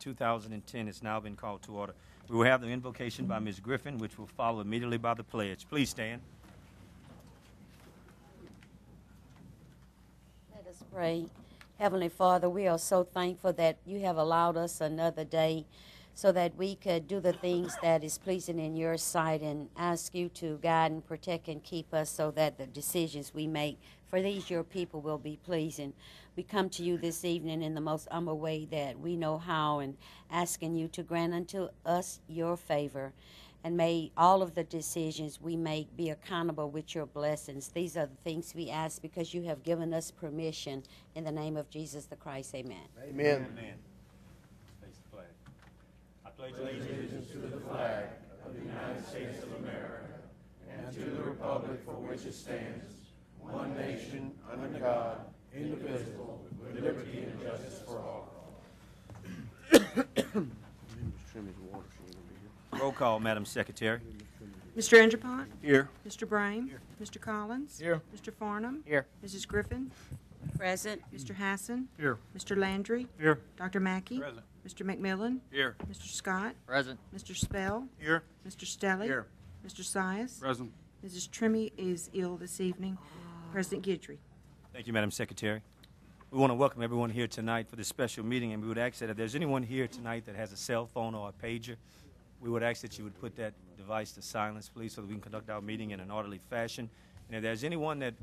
2010 has now been called to order. We will have the invocation by Ms. Griffin, which will follow immediately by the pledge. Please stand. Let us pray. Heavenly Father, we are so thankful that you have allowed us another day so that we could do the things that is pleasing in your sight, and ask you to guide and protect and keep us so that the decisions we make for these your people will be pleasing. We come to you this evening in the most humble way that we know how, and asking you to grant unto us your favor. And may all of the decisions we make be accountable with your blessings. These are the things we ask because you have given us permission. In the name of Jesus the Christ, amen. Amen. Amen. Face the flag. I pledge allegiance to the flag of the United States of America and to the republic for which it stands, one nation, under God, indivisible, with liberty and justice for all. Roll call, Madam Secretary. Mr. Engerpont? Here. Mr. Brame? Here. Mr. Collins? Here. Mr. Farnham? Here. Mrs. Griffin? Present. Mr. Hassan? Here. Mr. Landry? Here. Dr. Mackey? Present. Mr. McMillan? Here. Mr. Scott? Present. Mr. Spell? Here. Mr. Stelly? Here. Mr. Sias? Present. Mrs. Trimmy is ill this evening. President Guidry. Thank you, Madam Secretary. We want to welcome everyone here tonight for this special meeting, and we would ask that if there's anyone here tonight that has a cell phone or a pager, we would ask that you would put that device to silence, please, so that we can conduct our meeting in an orderly fashion. And if there's anyone that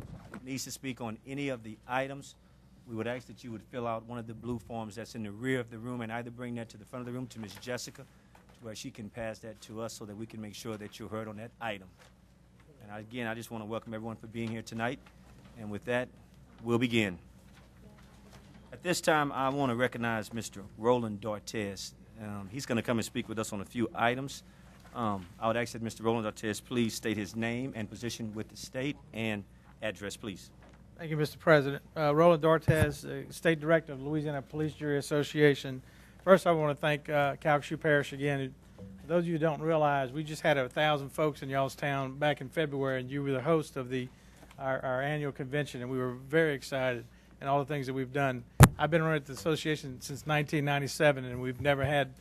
needs to speak on any of the items, we would ask that you would fill out one of the blue forms that's in the rear of the room and either bring that to the front of the room to Ms. Jessica, to where she can pass that to us so that we can make sure that you're heard on that item. And again, I just want to welcome everyone for being here tonight. And with that, we'll begin. At this time, I want to recognize Mr. Roland D'Ortez. He's going to come and speak with us on a few items. I would ask that Mr. Roland D'Ortez please state his name and position with the state and address, please. Thank you, Mr. President. Roland D'Ortez, State Director of the Louisiana Police Jury Association. First, I want to thank Calcasieu Parish again. For those of you who don't realize, we just had 1,000 folks in y'all's town back in February, and you were the host of our annual convention, and we were very excited and all the things that we've done. I've been running the association since 1997, and we've never had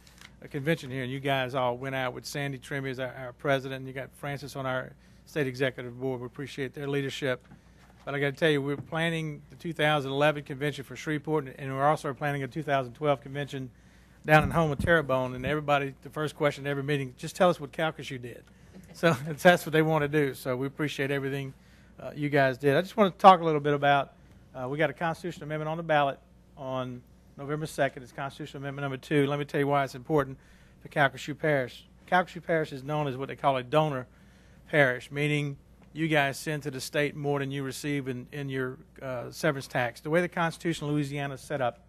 a convention here, and you guys all went out with Sandy Trimmy as our president, and you got Francis on our state executive board. We appreciate their leadership. But I got to tell you, we're planning the 2011 convention for Shreveport, and we're also planning a 2012 convention down in home of Terrebonne. And everybody, the first question at every meeting, just tell us what Calcasieu did. So that's what they want to do. So we appreciate everything you guys did. I just want to talk a little bit about, we got a constitutional amendment on the ballot on November 2nd. It's Constitutional Amendment number 2. Let me tell you why it's important for Calcasieu Parish. Calcasieu Parish is known as what they call a donor parish, meaning you guys send to the state more than you receive in your severance tax. The way the Constitution of Louisiana is set up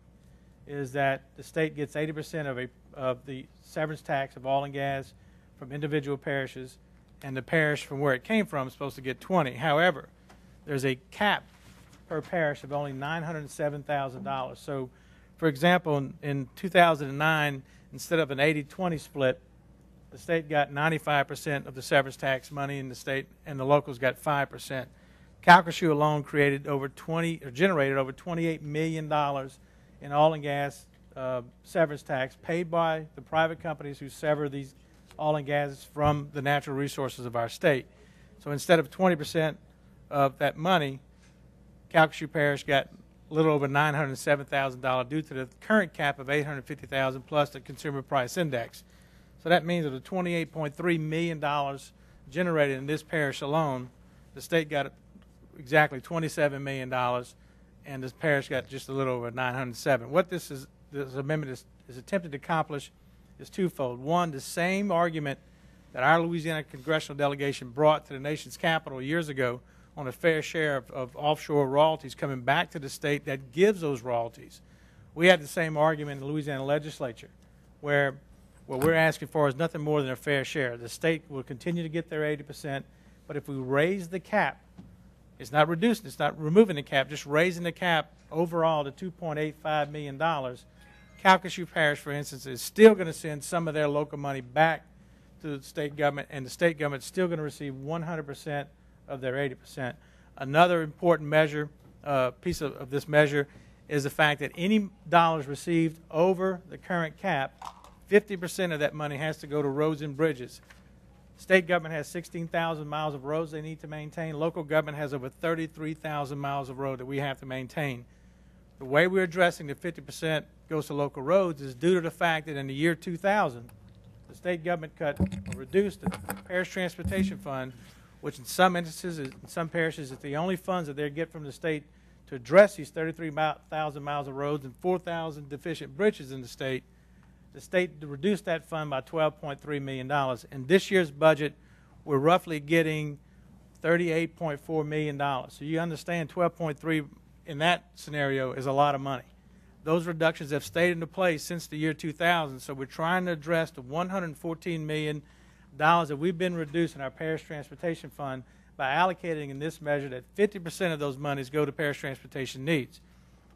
is that the state gets 80% of the severance tax of oil and gas from individual parishes, and the parish from where it came from is supposed to get 20. However, there's a cap per parish of only $907,000. So, for example, in 2009, instead of an 80-20 split, the state got 95% of the severance tax money in the state, and the locals got 5%. Calcasieu alone generated over $28 million in oil and gas severance tax paid by the private companies who sever these oil and gas from the natural resources of our state. So instead of 20% of that money, Calcasieu Parish got a little over $907,000 due to the current cap of $850,000 plus the consumer price index. So that means that the $28.3 million generated in this parish alone, the state got exactly $27 million, and this parish got just a little over $907,000. What this amendment is attempted to accomplish is twofold. One, the same argument that our Louisiana congressional delegation brought to the nation's capital years ago on a fair share of offshore royalties coming back to the state that gives those royalties. We had the same argument in the Louisiana legislature, where what we're asking for is nothing more than a fair share. The state will continue to get their 80%, but if we raise the cap, it's not reducing, it's not removing the cap, just raising the cap overall to $2.85 million, Calcasieu Parish, for instance, is still going to send some of their local money back to the state government, and the state government is still going to receive 100% of their 80%. Another important measure, piece of this measure, is the fact that any dollars received over the current cap, 50% of that money has to go to roads and bridges. State government has 16,000 miles of roads they need to maintain. Local government has over 33,000 miles of road that we have to maintain. The way we're addressing the 50% goes to local roads is due to the fact that in the year 2000, the state government cut or reduced the parish transportation fund, which in some instances, in some parishes, is the only funds that they get from the state to address these 33,000 miles of roads and 4,000 deficient bridges in the state. The state reduced that fund by $12.3 million. In this year's budget, we're roughly getting $38.4 million. So you understand 12.3 in that scenario is a lot of money. Those reductions have stayed into place since the year 2000, so we're trying to address the $114 million that we've been reducing our parish transportation fund by allocating in this measure that 50% of those monies go to parish transportation needs.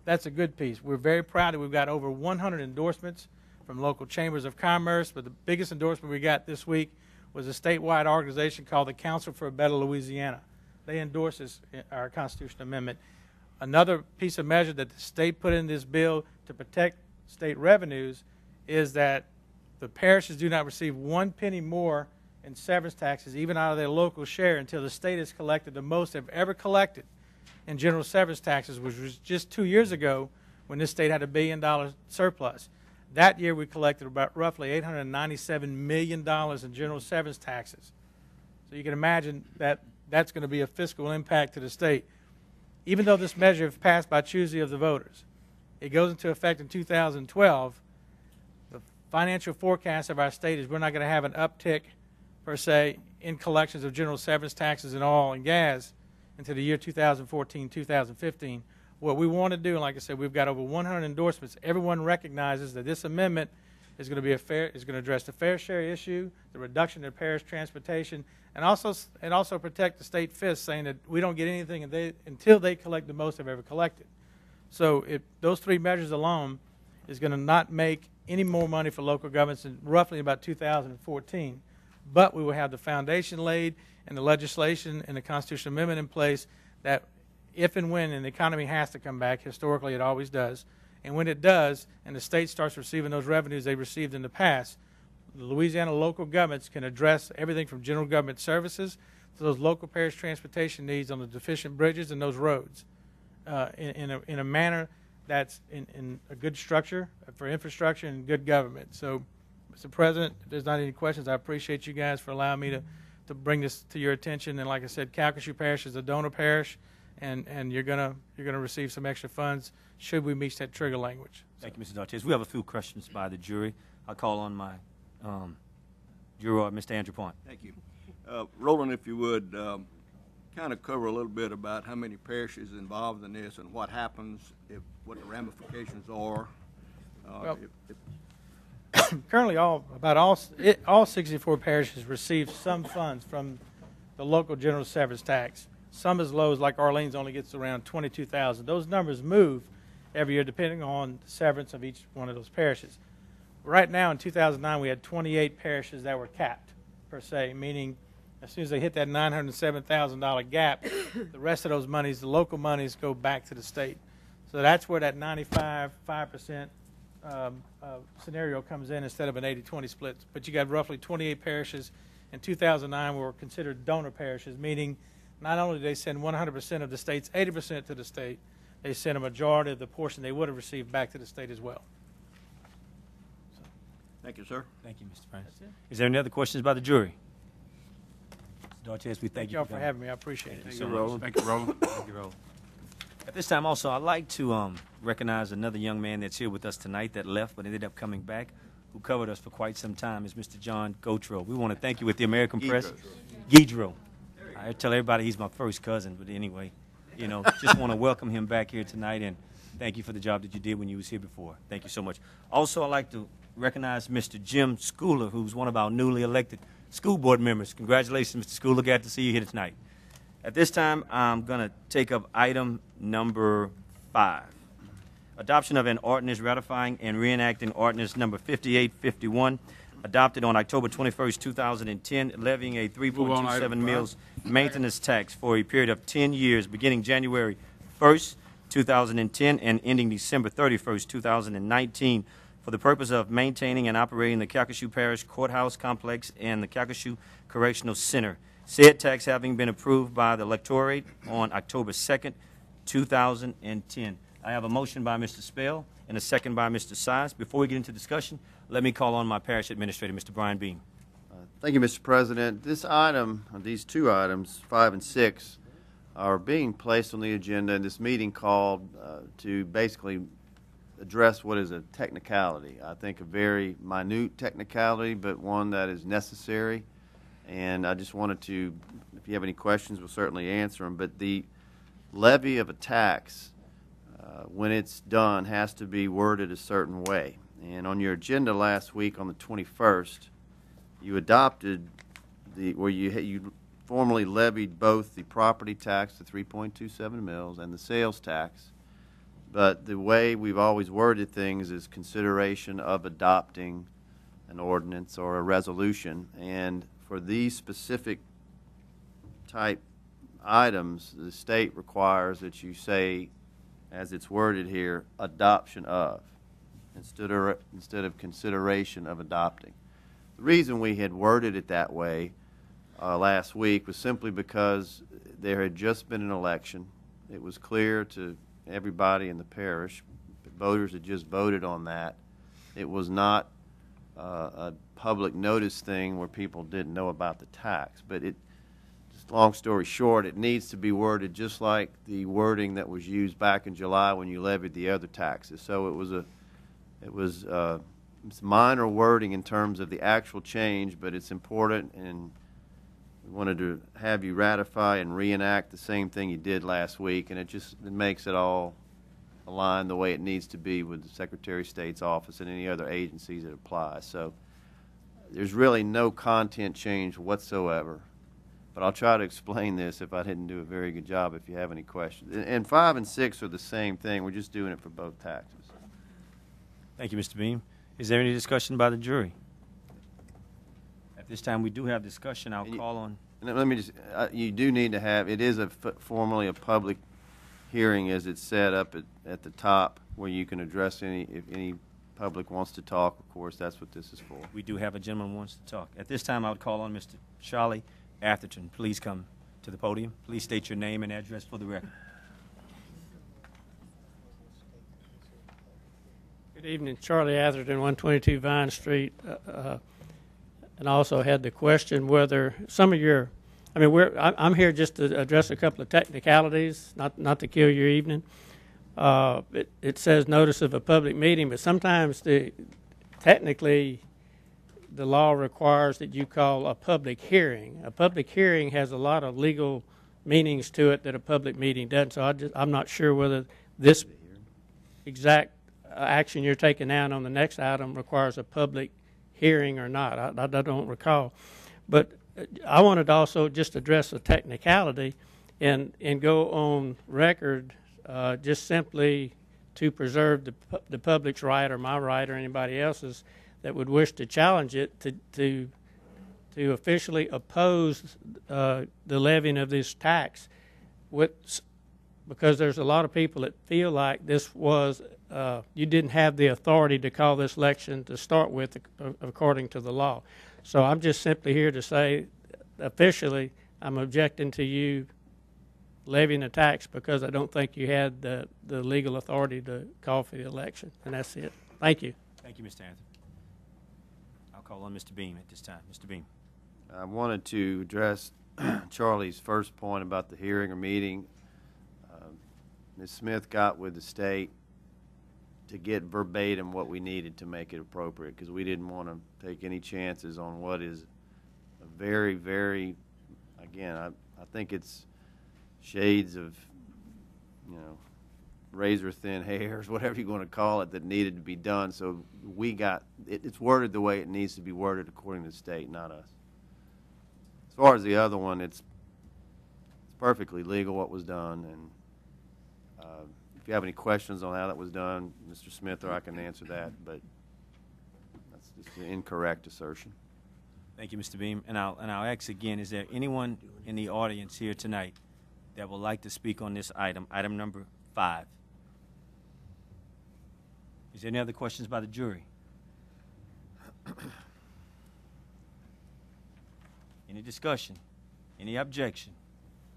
That's a good piece. We're very proud that we've got over 100 endorsements from local chambers of commerce, but the biggest endorsement we got this week was a statewide organization called the Council for a Better Louisiana. They endorse our constitutional amendment. Another piece of measure that the state put in this bill to protect state revenues is that the parishes do not receive 1 penny more in severance taxes, even out of their local share, until the state has collected the most they've ever collected in general severance taxes, which was just 2 years ago when this state had a $1 billion surplus. That year we collected about roughly $897 million in general severance taxes. So you can imagine that that's going to be a fiscal impact to the state. Even though this measure is passed by choosing of the voters, it goes into effect in 2012. The financial forecast of our state is we're not going to have an uptick, per se, in collections of general severance taxes in oil and gas into the year 2014, 2015. What we want to do, and like I said, we've got over 100 endorsements. Everyone recognizes that this amendment is going to be is going to address the fair share issue, the reduction in parish transportation, and also protect the state fisc, saying that we don't get anything until they collect the most they've ever collected. So those three measures alone is going to not make any more money for local governments in roughly about 2014. But we will have the foundation laid and the legislation and the constitutional amendment in place that if and when the economy has to come back, historically it always does, and when it does and the state starts receiving those revenues they received in the past, the Louisiana local governments can address everything from general government services to those local parish transportation needs on the deficient bridges and those roads in a manner that's in a good structure for infrastructure and good government. So, Mr. President, if there's not any questions, I appreciate you guys for allowing me to bring this to your attention. And like I said, Calcasieu Parish is a donor parish, and you're gonna receive some extra funds should we meet that trigger language. Thank you, Mr. Dartes. We have a few questions by the jury. I'll call on my juror, Mr. Andrew Point. Thank you. Roland, if you would, kind of cover a little bit about how many parishes involved in this and what happens, what the ramifications are. Well, currently, all 64 parishes receive some funds from the local general severance tax. Some as low as, like Orleans, only gets around $22,000. Those numbers move every year depending on the severance of each one of those parishes. Right now, in 2009, we had 28 parishes that were capped, per se, meaning as soon as they hit that $907,000 gap, the rest of those monies, the local monies, go back to the state. So that's where that 95% scenario comes in instead of an 80-20 split. But you got roughly 28 parishes in 2009 were considered donor parishes, meaning not only do they send 100% of the state's 80% to the state, they send a majority of the portion they would have received back to the state as well. Thank you, sir. Thank you, Mr. Francis. Is there any other questions by the jury? Mr. Dartes, we thank you Thank you all for having me. I appreciate it. Thank you, Roland. Thank you, Roland. Thank you, Roland. At this time, also, I'd like to recognize another young man that's here with us tonight that left but ended up coming back, who covered us for quite some time, is Mr. John Gautreaux. We want to thank you with the American Press. Gautreaux. I tell everybody he's my first cousin, but anyway, just want to welcome him back here tonight and thank you for the job that you did when you was here before. Thank you so much. Also, I'd like to recognize Mr. Jim Schooler, who's one of our newly elected school board members. Congratulations, Mr. Schooler. Glad to see you here tonight. At this time, I'm going to take up item number 5. Adoption of an ordinance ratifying and reenacting ordinance number 5851, adopted on October 21st, 2010, levying a 3.27 mills maintenance tax for a period of 10 years beginning January 1st, 2010, and ending December 31st, 2019, for the purpose of maintaining and operating the Calcasieu Parish Courthouse Complex and the Calcasieu Correctional Center. Said tax having been approved by the electorate on October 2nd, 2010. I have a motion by Mr. Spell and a second by Mr. Size. Before we get into discussion, let me call on my parish administrator, Mr. Brian Beam. Thank you, Mr. President. This item, these two items, 5 and 6, are being placed on the agenda in this meeting called to basically address what is a technicality. I think a very minute technicality, but one that is necessary. And I just wanted to, if you have any questions, we'll certainly answer them. But the levy of a tax, when it's done, has to be worded a certain way. And on your agenda last week on the 21st, you adopted where you formally levied both the property tax, the 3.27 mils, and the sales tax. But the way we've always worded things is consideration of adopting an ordinance or a resolution. And for these specific type items, the state requires that you say, as it's worded here, adoption of, instead of consideration of adopting. The reason we had worded it that way last week was simply because there had just been an election. It was clear to everybody in the parish. Voters had just voted on that. It was not a public notice thing where people didn't know about the tax. But just long story short, it needs to be worded just like the wording that was used back in July when you levied the other taxes. So it was it's minor wording in terms of the actual change, but it's important, and we wanted to have you ratify and reenact the same thing you did last week, and it makes it all align the way it needs to be with the Secretary of State's office and any other agencies that apply. So there's really no content change whatsoever, but I'll try to explain this if I didn't do a very good job if you have any questions. And 5 and 6 are the same thing. We're just doing it for both taxes. Thank you, Mr. Beam. Is there any discussion by the jury? At this time, we do have discussion. I'll call on. And let me just, you do need to have, it is formally a public hearing as it's set up at the top where you can address if any public wants to talk. Of course, that's what this is for. We do have a gentleman who wants to talk. At this time, I would call on Mr. Charlie Atherton. Please come to the podium. Please state your name and address for the record. Good evening, Charlie Atherton, 122 Vine Street, and also had the question whether some of your, I'm here just to address a couple of technicalities, not to kill your evening. It says notice of a public meeting, but sometimes technically the law requires that you call a public hearing. A public hearing has a lot of legal meanings to it that a public meeting doesn't. So I'm not sure whether this exact action you're taking out on the next item requires a public hearing or not. I don't recall. But I wanted to also just address a technicality and go on record just simply to preserve the public's right or my right or anybody else's that would wish to challenge it to officially oppose the levying of this tax, because there's a lot of people that feel like this was you didn't have the authority to call this election to start with according to the law. So I'm just simply here to say officially I'm objecting to you levying a tax because I don't think you had the legal authority to call for the election. And that's it. Thank you. Thank you, Mr. Anthony. I'll call on Mr. Beam at this time. Mr. Beam. I wanted to address Charlie's first point about the hearing or meeting. Ms. Smith got with the state to get verbatim what we needed to make it appropriate because we didn't want to take any chances on what is a very, very, again, I think it's shades of, razor thin hairs, whatever you want to call it, that needed to be done. So we got, it's worded the way it needs to be worded according to the state, not us. As far as the other one, it's perfectly legal what was done, and if you have any questions on how that was done, Mr. Smith or I can answer that, but that's just an incorrect assertion. Thank you, Mr. Beam. And I'll ask again, is there anyone in the audience here tonight that would like to speak on this item, item number 5? Is there any other questions by the jury? Any discussion? Any objection?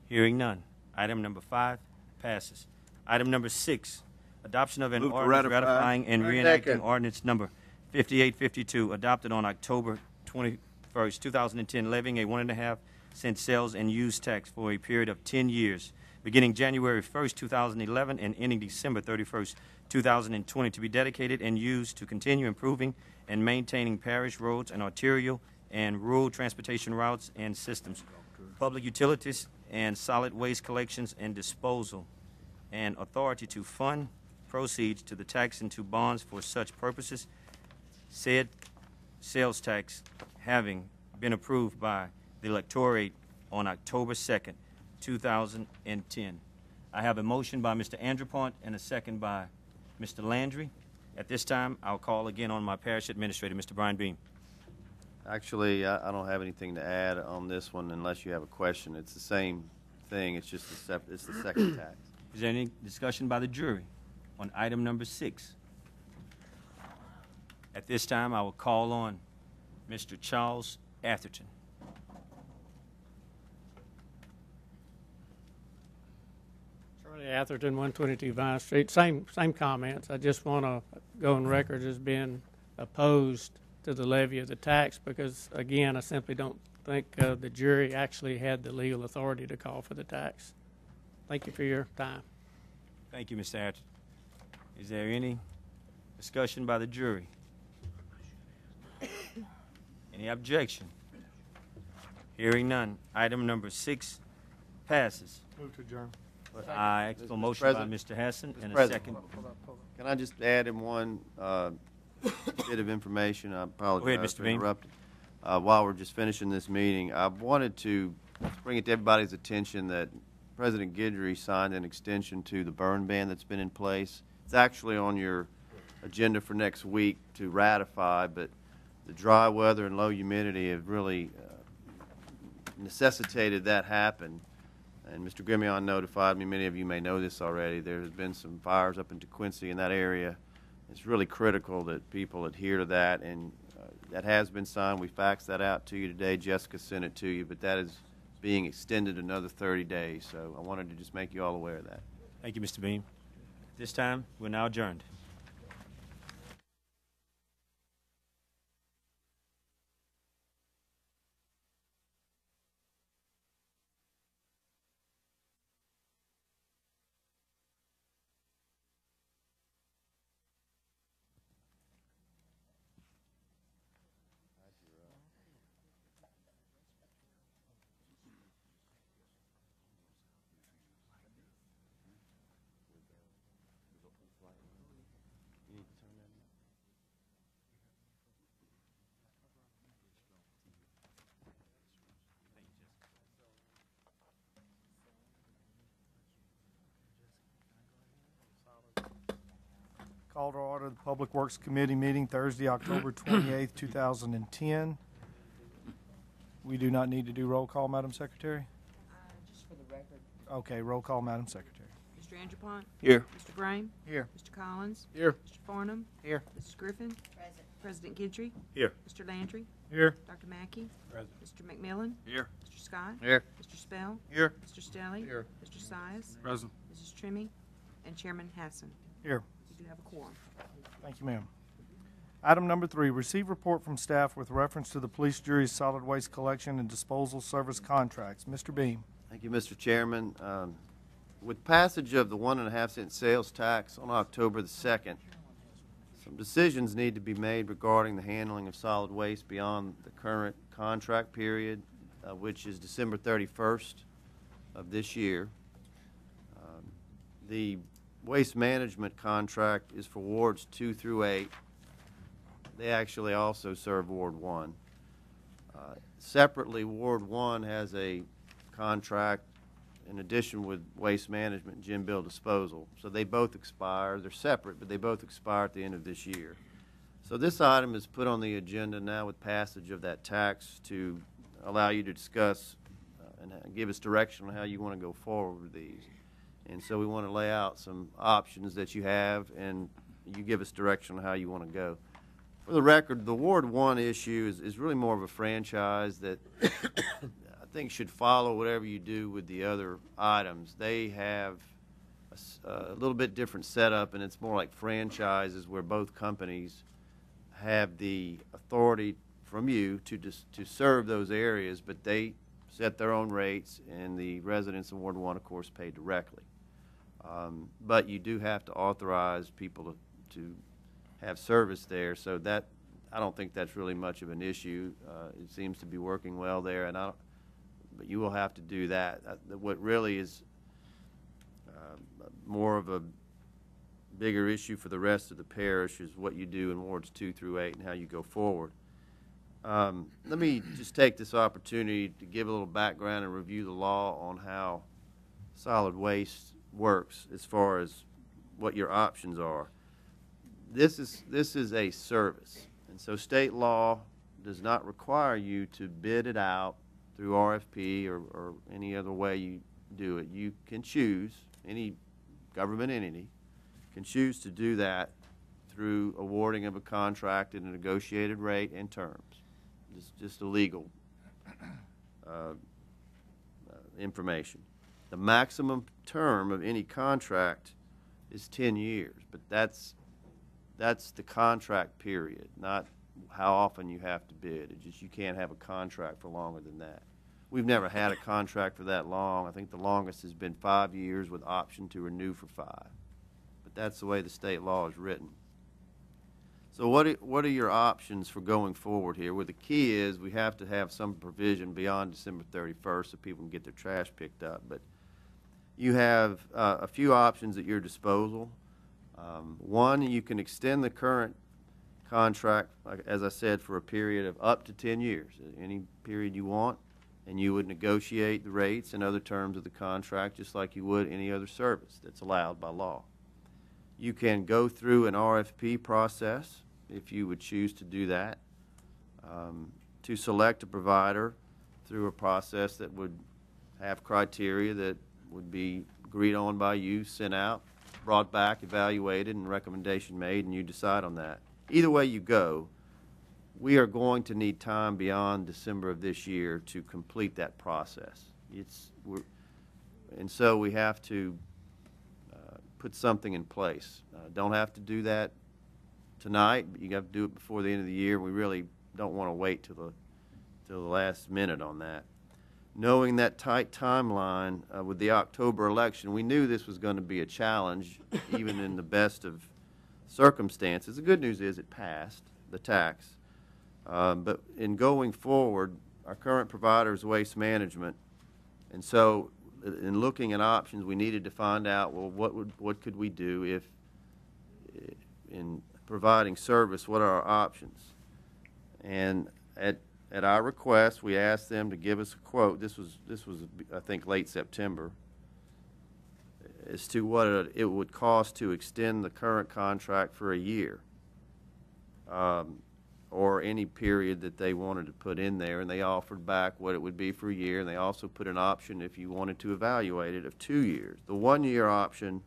Hearing none. Item number 5 passes. Item number 6, adoption of an Move to ordinance ratify. ratifying and Second. reenacting ordinance number 5852, adopted on October 21st, 2010, levying a 1.5 cent sales and use tax for a period of 10 years, beginning January 1st, 2011, and ending December 31st, 2020, to be dedicated and used to continue improving and maintaining parish roads and arterial and rural transportation routes and systems, public utilities, and solid waste collections and disposal, and authority to fund proceeds to the tax into bonds for such purposes, said sales tax having been approved by the electorate on October 2nd, 2010. I have a motion by Mr. Andrepont and a second by Mr. Landry. At this time, I'll call again on my parish administrator, Mr. Brian Beam. Actually, I don't have anything to add on this one unless you have a question. It's the same thing. It's just it's the second tax. Is there any discussion by the jury on item number 6? At this time, I will call on Mr. Charles Atherton. Charlie Atherton, 122 Vine Street. Same comments. I just want to go on record as being opposed to the levy of the tax because, again, I simply don't think the jury actually had the legal authority to call for the tax. Thank you for your time. Thank you, Mr. Atherton. Is there any discussion by the jury? Any objection? Hearing none. Item number 6 passes. Move to adjourn. I ask for a Mr. motion by President. Mr. Hassan and a President. second. Can I just add in one bit of information? I apologize Mr. for Beam. interrupting. While we're just finishing this meeting, I wanted to bring it to everybody's attention that President Guidry signed an extension to the burn ban that's been in place. It's actually on your agenda for next week to ratify, but the dry weather and low humidity have really necessitated that happen. And Mr. Grimion notified me, many of you may know this already, there has been some fires up in DeQuincy in that area. It's really critical that people adhere to that, and that has been signed. We faxed that out to you today. Jessica sent it to you, but that is being extended another 30 days. So I wanted to just make you all aware of that. Thank you, Mr. Beam. At this time, we're now adjourned. Call to order the Public Works Committee meeting Thursday, October 28th, 2010. We do not need to do roll call, Madam Secretary? Just for the record. Okay, roll call, Madam Secretary. Mr. Andrepont? Here. Mr. Brame? Here. Mr. Collins? Here. Mr. Farnham? Here. Mrs. Griffin? President Guidry? Here. Mr. Landry? Here. Dr. Mackey? Present. Mr. McMillan? Here. Mr. Scott? Here. Mr. Spell? Here. Mr. Stelly? Here. Mr. Sias? Present. Mrs. Trimmy? And Chairman Hassan. Here. We do have a quorum. Thank you, ma'am. Item number 3, receive report from staff with reference to the police jury's solid waste collection and disposal service contracts. Mr. Beam. Thank you, Mr. Chairman. With passage of the 1.5 cent sales tax on October the 2nd, some decisions need to be made regarding the handling of solid waste beyond the current contract period, which is December 31st of this year. The waste management contract is for wards 2 through 8. They actually also serve Ward 1. Separately, Ward 1 has a contract in addition with Waste Management and Gym Bill Disposal. So they both expire. They're separate, but they both expire at the end of this year. So this item is put on the agenda now with passage of that tax to allow you to discuss and give us direction on how you want to go forward with these. And so we want to lay out some options that you have, and you give us direction on how you want to go. For the record, the Ward 1 issue is really more of a franchise that I think should follow whatever you do with the other items. They have a little bit different setup, and it's more like franchises where both companies have the authority from you to serve those areas, but they set their own rates, and the residents in Ward 1, of course, pay directly. But you do have to authorize people to have service there, so that I don't think that's really much of an issue. It seems to be working well there, and but you will have to do that. What really is more of a bigger issue for the rest of the parish is what you do in Wards 2 through 8 and how you go forward. Let me just take this opportunity to give a little background and review the law on how solid waste works as far as what your options are. This is a service, and so state law does not require you to bid it out through RFP or any other way you do it. You can choose, any government entity can choose to do that through awarding of a contract at a negotiated rate and terms. Just a legal information. The maximum term of any contract is 10 years, but that's the contract period, not how often you have to bid. It's just you can't have a contract for longer than that. We've never had a contract for that long. I think the longest has been 5 years with option to renew for 5. But that's the way the state law is written. So what are your options for going forward here? Well, the key is we have to have some provision beyond December 31st so people can get their trash picked up. But you have a few options at your disposal. One, you can extend the current contract, as I said, for a period of up to 10 years, any period you want, and you would negotiate the rates and other terms of the contract just like you would any other service that's allowed by law. You can go through an RFP process if you would choose to do that, to select a provider through a process that would have criteria that would be agreed on by you, sent out, brought back, evaluated, and recommendation made, and you decide on that. Either way you go, we are going to need time beyond December of this year to complete that process. And so we have to put something in place. Don't have to do that tonight, but you have to do it before the end of the year. We really don't want to wait till the last minute on that. Knowing that tight timeline with the October election, we knew this was going to be a challenge, even in the best of circumstances. The good news is it passed, the tax. But in going forward, our current provider is Waste Management, and so in looking at options, we needed to find out, well, what could we do if, in providing service, what are our options? And at our request, we asked them to give us a quote. This was I think late September, as to what it would cost to extend the current contract for a year, or any period that they wanted to put in there, and they offered back what it would be for a year, and they also put an option, if you wanted to evaluate it, of 2 years. The 1-year option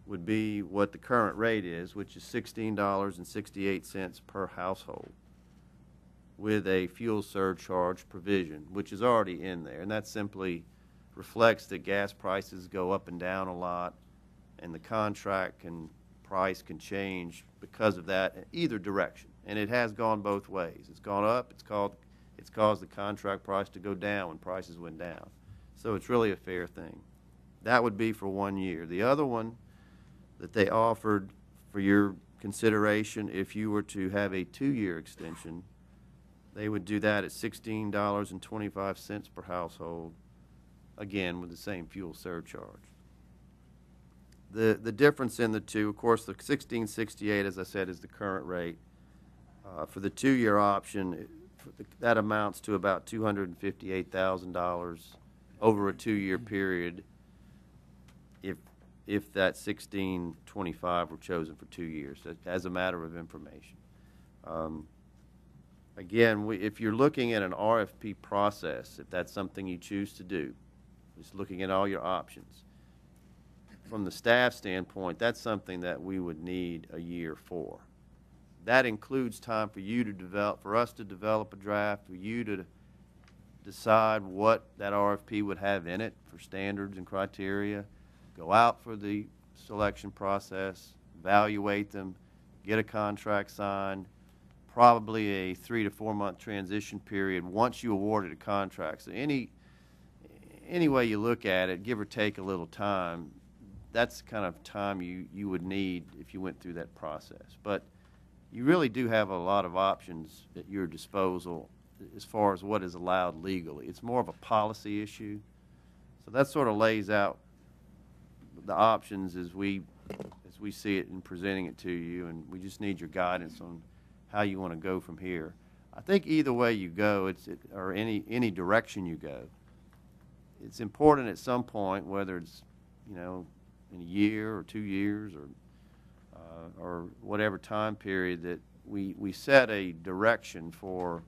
would be what the current rate is, which is $16.68 per household, with a fuel surcharge provision, which is already in there, and that simply reflects that gas prices go up and down a lot, and the contract price can change because of that in either direction. And it has gone both ways. It's gone up. It's caused the contract price to go down when prices went down. So it's really a fair thing. That would be for 1 year. The other one that they offered for your consideration, if you were to have a 2-year extension, they would do that at $16.25 per household, again with the same fuel surcharge. The difference in the two, of course, the $16.68, as I said, is the current rate. For the 2-year option, that amounts to about $258,000 over a 2-year period if that $16.25 were chosen for 2 years, as a matter of information. Again, if you're looking at an RFP process, if that's something you choose to do, just looking at all your options, from the staff standpoint, that's something that we would need a year for. That includes time for you to develop, for us to develop a draft, for you to decide what that RFP would have in it for standards and criteria, go out for the selection process, evaluate them, get a contract signed, probably a 3 to 4 month transition period once you awarded a contract. So any way you look at it, give or take a little time, that's the kind of time you would need if you went through that process. But you really do have a lot of options at your disposal as far as what is allowed legally. It's more of a policy issue. So that sort of lays out the options as we see it in presenting it to you, and we just need your guidance on how you want to go from here. I think either way you go, or any direction you go, it's important at some point, whether it's, you know, in a year or 2 years or whatever time period, that we set a direction for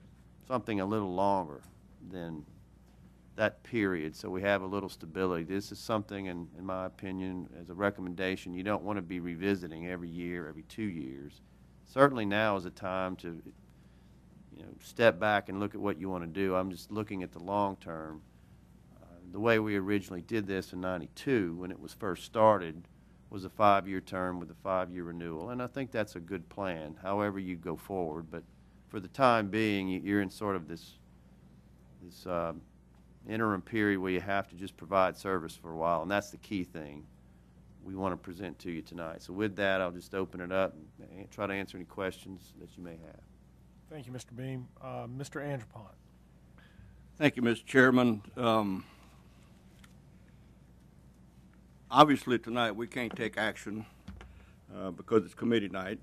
something a little longer than that period, so we have a little stability. This is something, in my opinion, as a recommendation, you don't want to be revisiting every year, every 2 years. Certainly now is a time to, you know, step back and look at what you want to do. I'm just looking at the long term. The way we originally did this in '92, when it was first started, was a 5-year term with a 5-year renewal, and I think that's a good plan, however you go forward. But for the time being, you're in sort of this interim period where you have to just provide service for a while, and that's the key thing we want to present to you tonight. So with that, I'll just open it up and try to answer any questions that you may have. Thank you, Mr. Beam. Mr. Andrepont. Thank you, Mr. Chairman. Obviously, tonight we can't take action because it's committee night.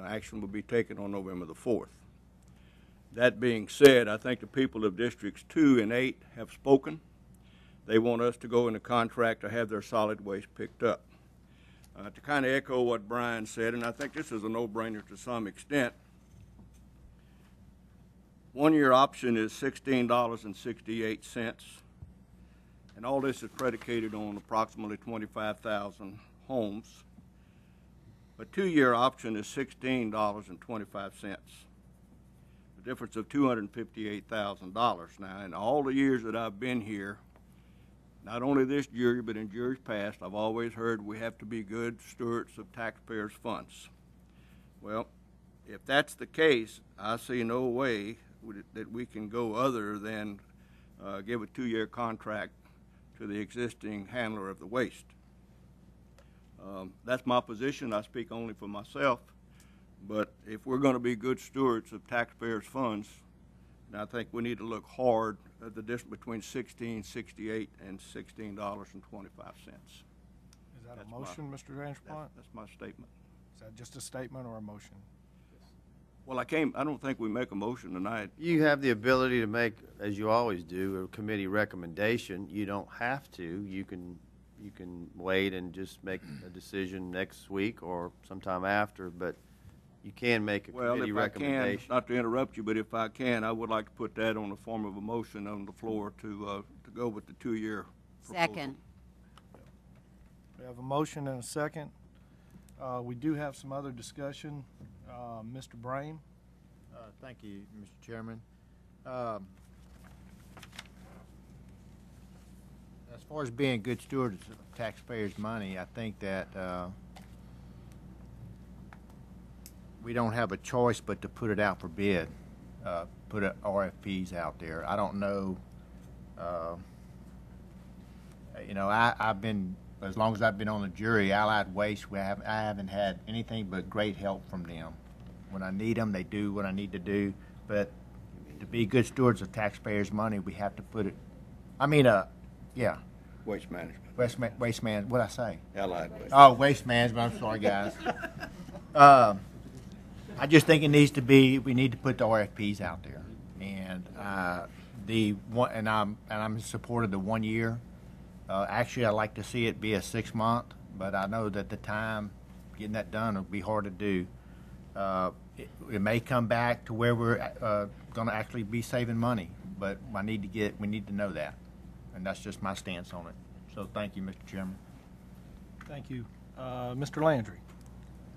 Action will be taken on November the 4th. That being said, I think the people of Districts 2 and 8 have spoken. They want us to go into contract to have their solid waste picked up. To kind of echo what Brian said, and I think this is a no-brainer to some extent, 1-year option is $16.68, and all this is predicated on approximately 25,000 homes. A 2-year option is $16.25. Difference of $258,000. Now, in all the years that I've been here, not only this jury, but in juries past, I've always heard we have to be good stewards of taxpayers' funds. Well, if that's the case, I see no way that we can go other than give a 2-year contract to the existing handler of the waste. That's my position. I speak only for myself. But if we're going to be good stewards of taxpayers' funds, then I think we need to look hard at the difference between $16.68 and $16.25. Is that a motion, Mr. Andrepont? That's my statement. Is that just a statement or a motion? Well, I don't think we make a motion tonight. You have the ability to make, as you always do, a committee recommendation. You don't have to. You can wait and just make a decision next week or sometime after, but you can make a committee recommendation. Well, if I can, not to interrupt you, but if I can, I would like to put that on the form of a motion on the floor to go with the 2-year proposal. Second. We have a motion and a second. We do have some other discussion. Mr. Brame? Thank you, Mr. Chairman. As far as being good stewards of taxpayers' money, I think that we don't have a choice but to put it out for bid, put RFPs out there. I don't know, you know, I've been, as long as I've been on the jury, Allied Waste, I haven't had anything but great help from them. When I need them, they do what I need to do. But to be good stewards of taxpayers' money, we have to put it, yeah. Waste management. Waste man, what'd I say? Allied Waste. Oh, waste management, I'm sorry, guys. I just think it needs to be, we need to put the RFPs out there. And I'm in support of the 1 year. Actually, I'd like to see it be a 6-month, but I know that the time getting that done will be hard to do. It may come back to where we're going to actually be saving money, but we need to know that, and that's just my stance on it. So thank you, Mr. Chairman. Thank you. Mr. Landry.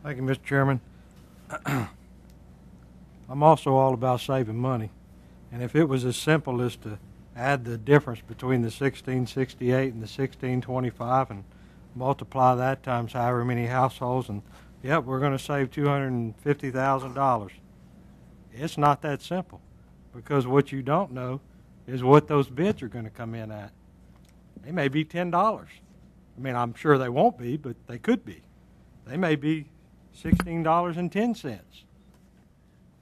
Thank you, Mr. Chairman. I'm also all about saving money. And if it was as simple as to add the difference between the 1668 and the 1625 and multiply that times however many households, and yep, we're going to save $250,000. It's not that simple, because what you don't know is what those bids are going to come in at. They may be $10. I mean, I'm sure they won't be, but they could be. They may be $16.10.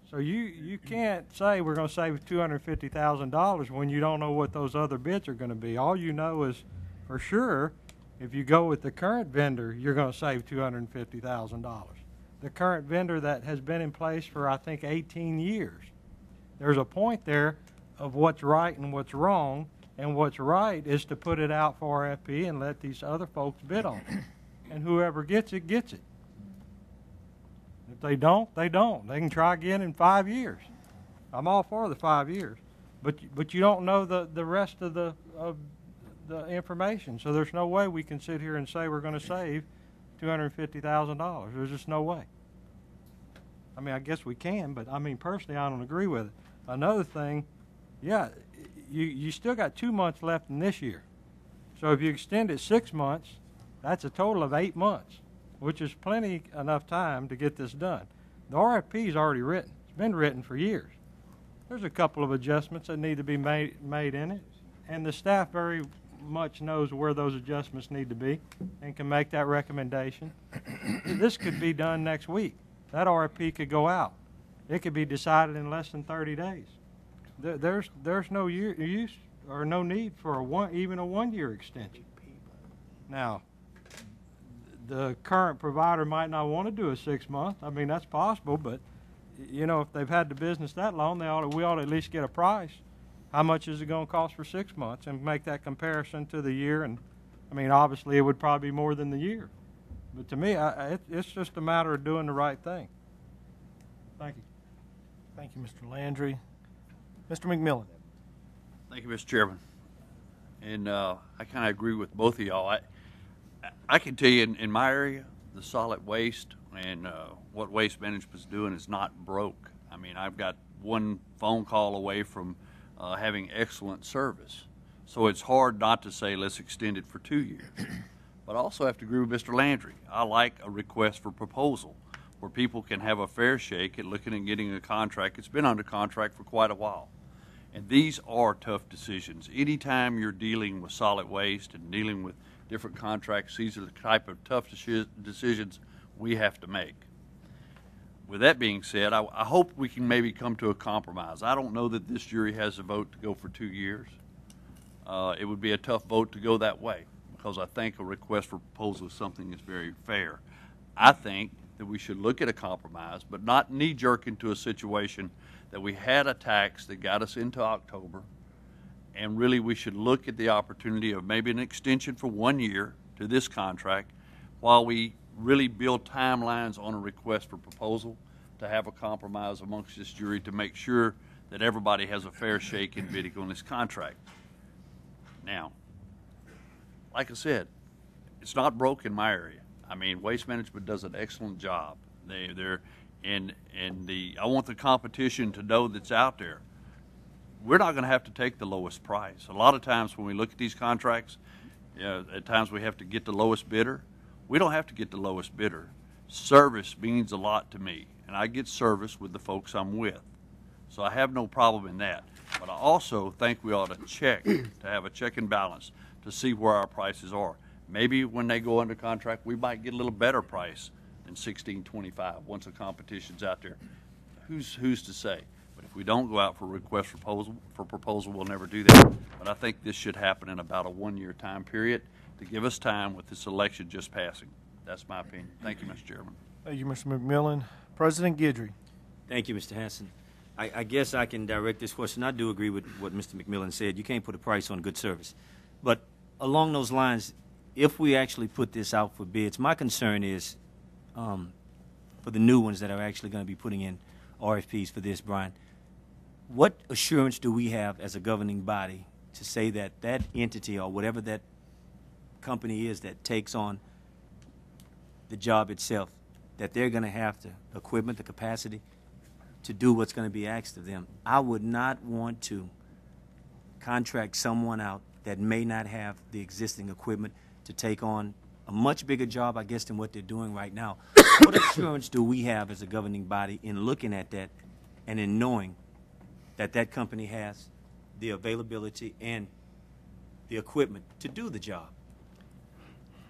So you can't say we're going to save $250,000 when you don't know what those other bids are going to be. All you know is for sure, if you go with the current vendor, you're going to save $250,000. The current vendor that has been in place for, I think, 18 years. There's a point there of what's right and what's wrong, and what's right is to put it out for RFP and let these other folks bid on it. And whoever gets it, gets it. If they don't, they don't. They can try again in 5 years. I'm all for the 5 years. But you don't know the rest of the information. So there's no way we can sit here and say we're going to save $250,000. There's just no way. I mean, I guess we can, but I mean, personally, I don't agree with it. Another thing, yeah, you still got 2 months left in this year. So if you extend it 6 months, that's a total of 8 months, which is plenty enough time to get this done. The RFP is already written. It's been written for years. There's a couple of adjustments that need to be made in it, and the staff very much knows where those adjustments need to be and can make that recommendation. This could be done next week. That RFP could go out. It could be decided in less than 30 days. There's no use or no need for even a 1 year extension. Now, the current provider might not want to do a 6 month. I mean, that's possible, but you know, if they've had the business that long, we ought to at least get a price. How much is it going to cost for 6 months, and make that comparison to the year? And I mean, obviously, it would probably be more than the year. But to me, it's just a matter of doing the right thing. Thank you. Thank you, Mr. Landry. Mr. McMillan. Thank you, Mr. Chairman. And I kind of agree with both of y'all. I can tell you in my area, the solid waste and what Waste Management is doing is not broke. I mean, I've got one phone call away from having excellent service. So it's hard not to say let's extend it for 2 years. But I also have to agree with Mr. Landry. I like a request for proposal where people can have a fair shake at looking and getting a contract. It's been under contract for quite a while. And these are tough decisions. Anytime you're dealing with solid waste and dealing with different contracts, these are the type of tough decisions we have to make. With that being said, I hope we can maybe come to a compromise. I don't know that this jury has a vote to go for 2 years. It would be a tough vote to go that way, because I think a request for proposal is something that's very fair. I think that we should look at a compromise, but not knee-jerk into a situation that we had a tax that got us into October, and really we should look at the opportunity of maybe an extension for 1 year to this contract while we really build timelines on a request for proposal to have a compromise amongst this jury to make sure that everybody has a fair shake in bidding on this contract. Now, like I said, it's not broke in my area. I mean, Waste Management does an excellent job. I want the competition to know that's out there. We're not going to have to take the lowest price. A lot of times when we look at these contracts, at times we have to get the lowest bidder. We don't have to get the lowest bidder. Service means a lot to me, and I get service with the folks I'm with. So I have no problem in that. But I also think we ought to check, to have a check and balance to see where our prices are. Maybe when they go under contract, we might get a little better price than $16.25 once the competition's out there. Who's to say? But if we don't go out for a request for proposal, we'll never do that. But I think this should happen in about a 1 year time period to give us time with this election just passing. That's my opinion. Thank you, Mr. Chairman. Thank you, Mr. McMillan. President Guidry. Thank you, Mr. Hanson. I guess I can direct this question. I do agree with what Mr. McMillan said. You can't put a price on good service. But along those lines, if we actually put this out for bids, my concern is for the new ones that are actually going to be putting in RFPs for this, Brian, what assurance do we have as a governing body to say that that entity or whatever that company is that takes on the job itself, that they're going to have the equipment, the capacity to do what's going to be asked of them. I would not want to contract someone out that may not have the existing equipment to take on a much bigger job, I guess, than what they're doing right now. What assurance do we have as a governing body in looking at that and in knowing that that company has the availability and the equipment to do the job?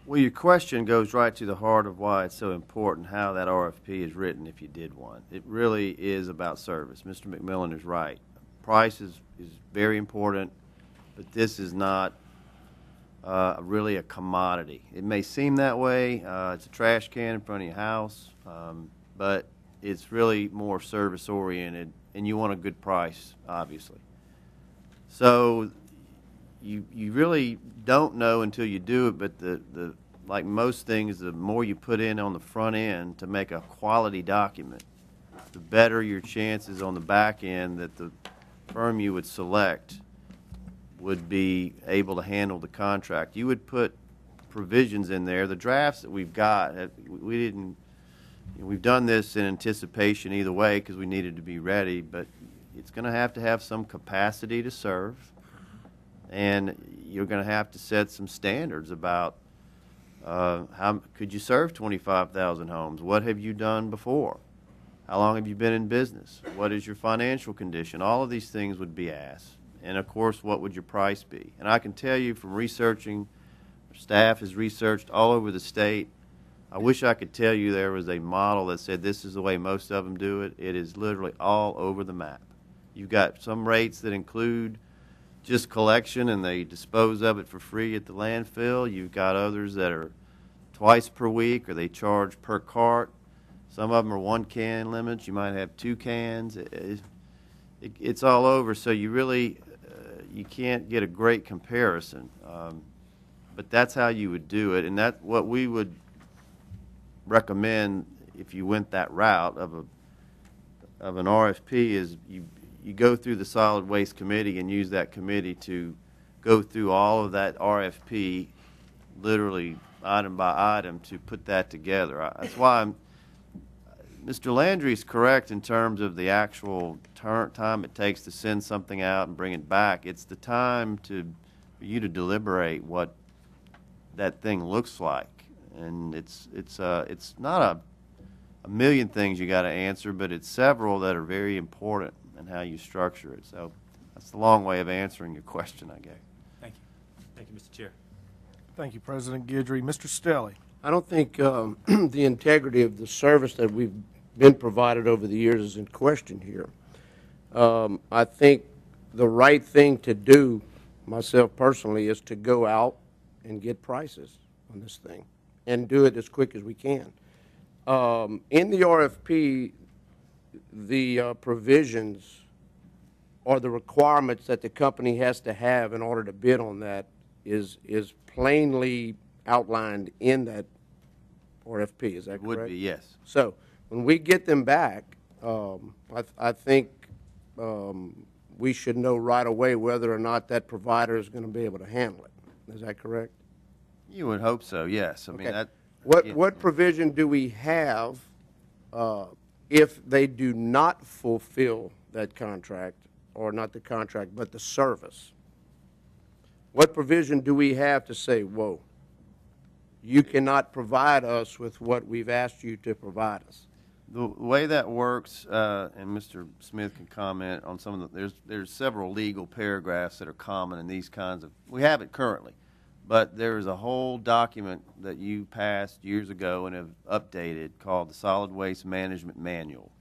Well, your question goes right to the heart of why it's so important how that RFP is written if you did one. It really is about service. Mr. McMillan is right. Price is very important, but this is not really a commodity. It may seem that way. It's a trash can in front of your house, but it's really more service-oriented, and you want a good price, obviously. So you really don't know until you do it, but like most things, the more you put in on the front end to make a quality document, the better your chances on the back end that the firm you would select would be able to handle the contract. You would put provisions in there. The drafts that we've got, we've done this in anticipation either way because we needed to be ready, but it's going to have some capacity to serve, and you're going to have to set some standards about how could you serve 25,000 homes? What have you done before? How long have you been in business? What is your financial condition? All of these things would be asked. And, of course, what would your price be? And I can tell you from researching, our staff has researched all over the state. I wish I could tell you there was a model that said this is the way most of them do it. It is literally all over the map. You've got some rates that include just collection and they dispose of it for free at the landfill. You've got others that are twice per week or they charge per cart. Some of them are 1 can limits. You might have 2 cans. It's all over, so you really you can't get a great comparison. But that's how you would do it, and that's what we would recommend if you went that route of an RFP is you go through the solid waste committee and use that committee to go through all of that RFP, literally item by item, to put that together. That's why Mr. Landry is correct in terms of the actual time it takes to send something out and bring it back. It's the time for you to deliberate what that thing looks like, and it's not a million things you got to answer, but it's several that are very important in how you structure it. So that's the long way of answering your question, I guess. Thank you. Thank you, Mr. Chair. Thank you, President Guidry. Mr. Stelly. I don't think the integrity of the service that we've been provided over the years is in question here. I think the right thing to do, myself personally, is to go out and get prices on this thing and do it as quick as we can. In the RFP, the provisions or the requirements that the company has to have in order to bid on that is plainly outlined in that RFP. Is that correct? Would be, yes. So when we get them back, I think we should know right away whether or not that provider is going to be able to handle it. Is that correct? You would hope so, yes. I Okay. mean, that. What provision do we have if they do not fulfill that contract, or not the contract, but the service? What provision do we have to say, whoa, you cannot provide us with what we've asked you to provide us? The way that works, and Mr. Smith can comment on some of the, there's several legal paragraphs that are common in these kinds of, we have it currently, but there's a whole document that you passed years ago and have updated called the Solid Waste Management Manual.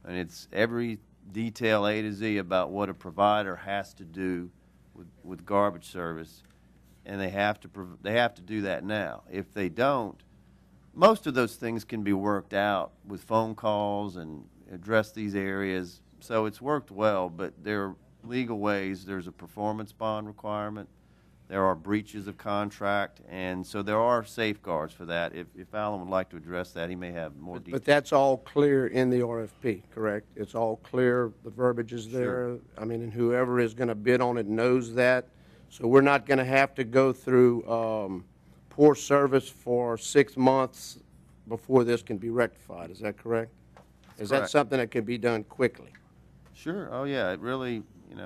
And it's every detail A to Z about what a provider has to do with garbage service, and they have to do that now. If they don't, most of those things can be worked out with phone calls and address these areas. So it's worked well, but there are legal ways. There's a performance bond requirement. There are breaches of contract, and so there are safeguards for that. If Alan would like to address that, he may have more detail. But that's all clear in the RFP, correct? It's all clear, the verbiage is there. Sure. I mean, and whoever is going to bid on it knows that. So we're not going to have to go through poor service for 6 months before this can be rectified. Is that correct? Is that correct. something that can be done quickly? Sure. Oh, yeah. It really,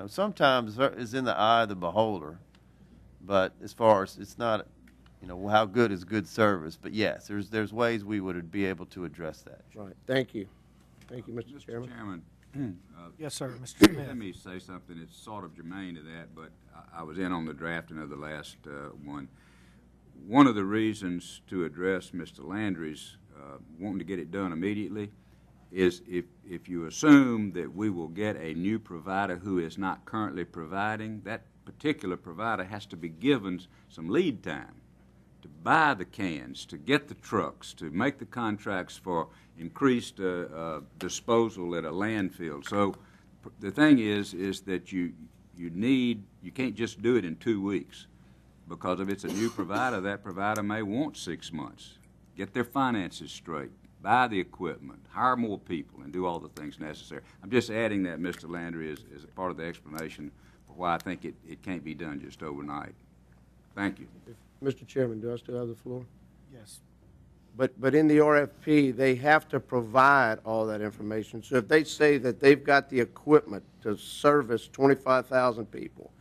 sometimes it's in the eye of the beholder. But as far as it's not, how good is good service. But yes, there's ways we would be able to address that. Right. Thank you. Thank you, Mr. Chairman. Yes, sir, Mr. Smith. Let me say something that's sort of germane to that, but I was in on the drafting of the last one. One of the reasons to address Mr. Landry's wanting to get it done immediately is if you assume that we will get a new provider who is not currently providing, that particular provider has to be given some lead time to buy the cans, to get the trucks, to make the contracts for increased disposal at a landfill. So the thing is that you can't just do it in 2 weeks, because if it's a new provider, that provider may want 6 months. Get their finances straight, buy the equipment, hire more people, and do all the things necessary. I'm just adding that, Mr. Landry, as a part of the explanation for why I think it can't be done just overnight. Thank you. Mr. Chairman, do I still have the floor? Yes. But in the RFP, they have to provide all that information. So if they say that they've got the equipment to service 25,000 people,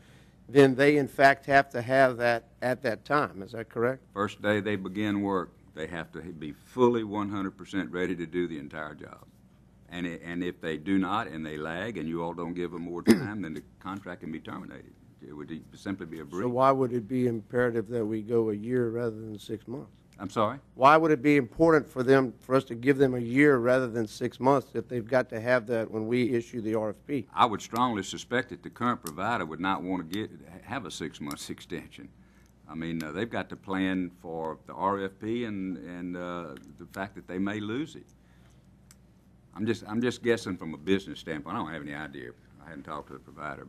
then they in fact have to have that at that time. Is that correct? First day they begin work, they have to be fully 100% ready to do the entire job. And if they do not and they lag and you all don't give them more time, then the contract can be terminated. It would simply be a breach. So why would it be imperative that we go a year rather than 6 months? I'm sorry? Why would it be important for us to give them a year rather than 6 months if they've got to have that when we issue the RFP? I would strongly suspect that the current provider would not want to have a 6 months extension. I mean, they've got to plan for the RFP and the fact that they may lose it. I'm just guessing from a business standpoint. I don't have any idea. I hadn't talked to the provider.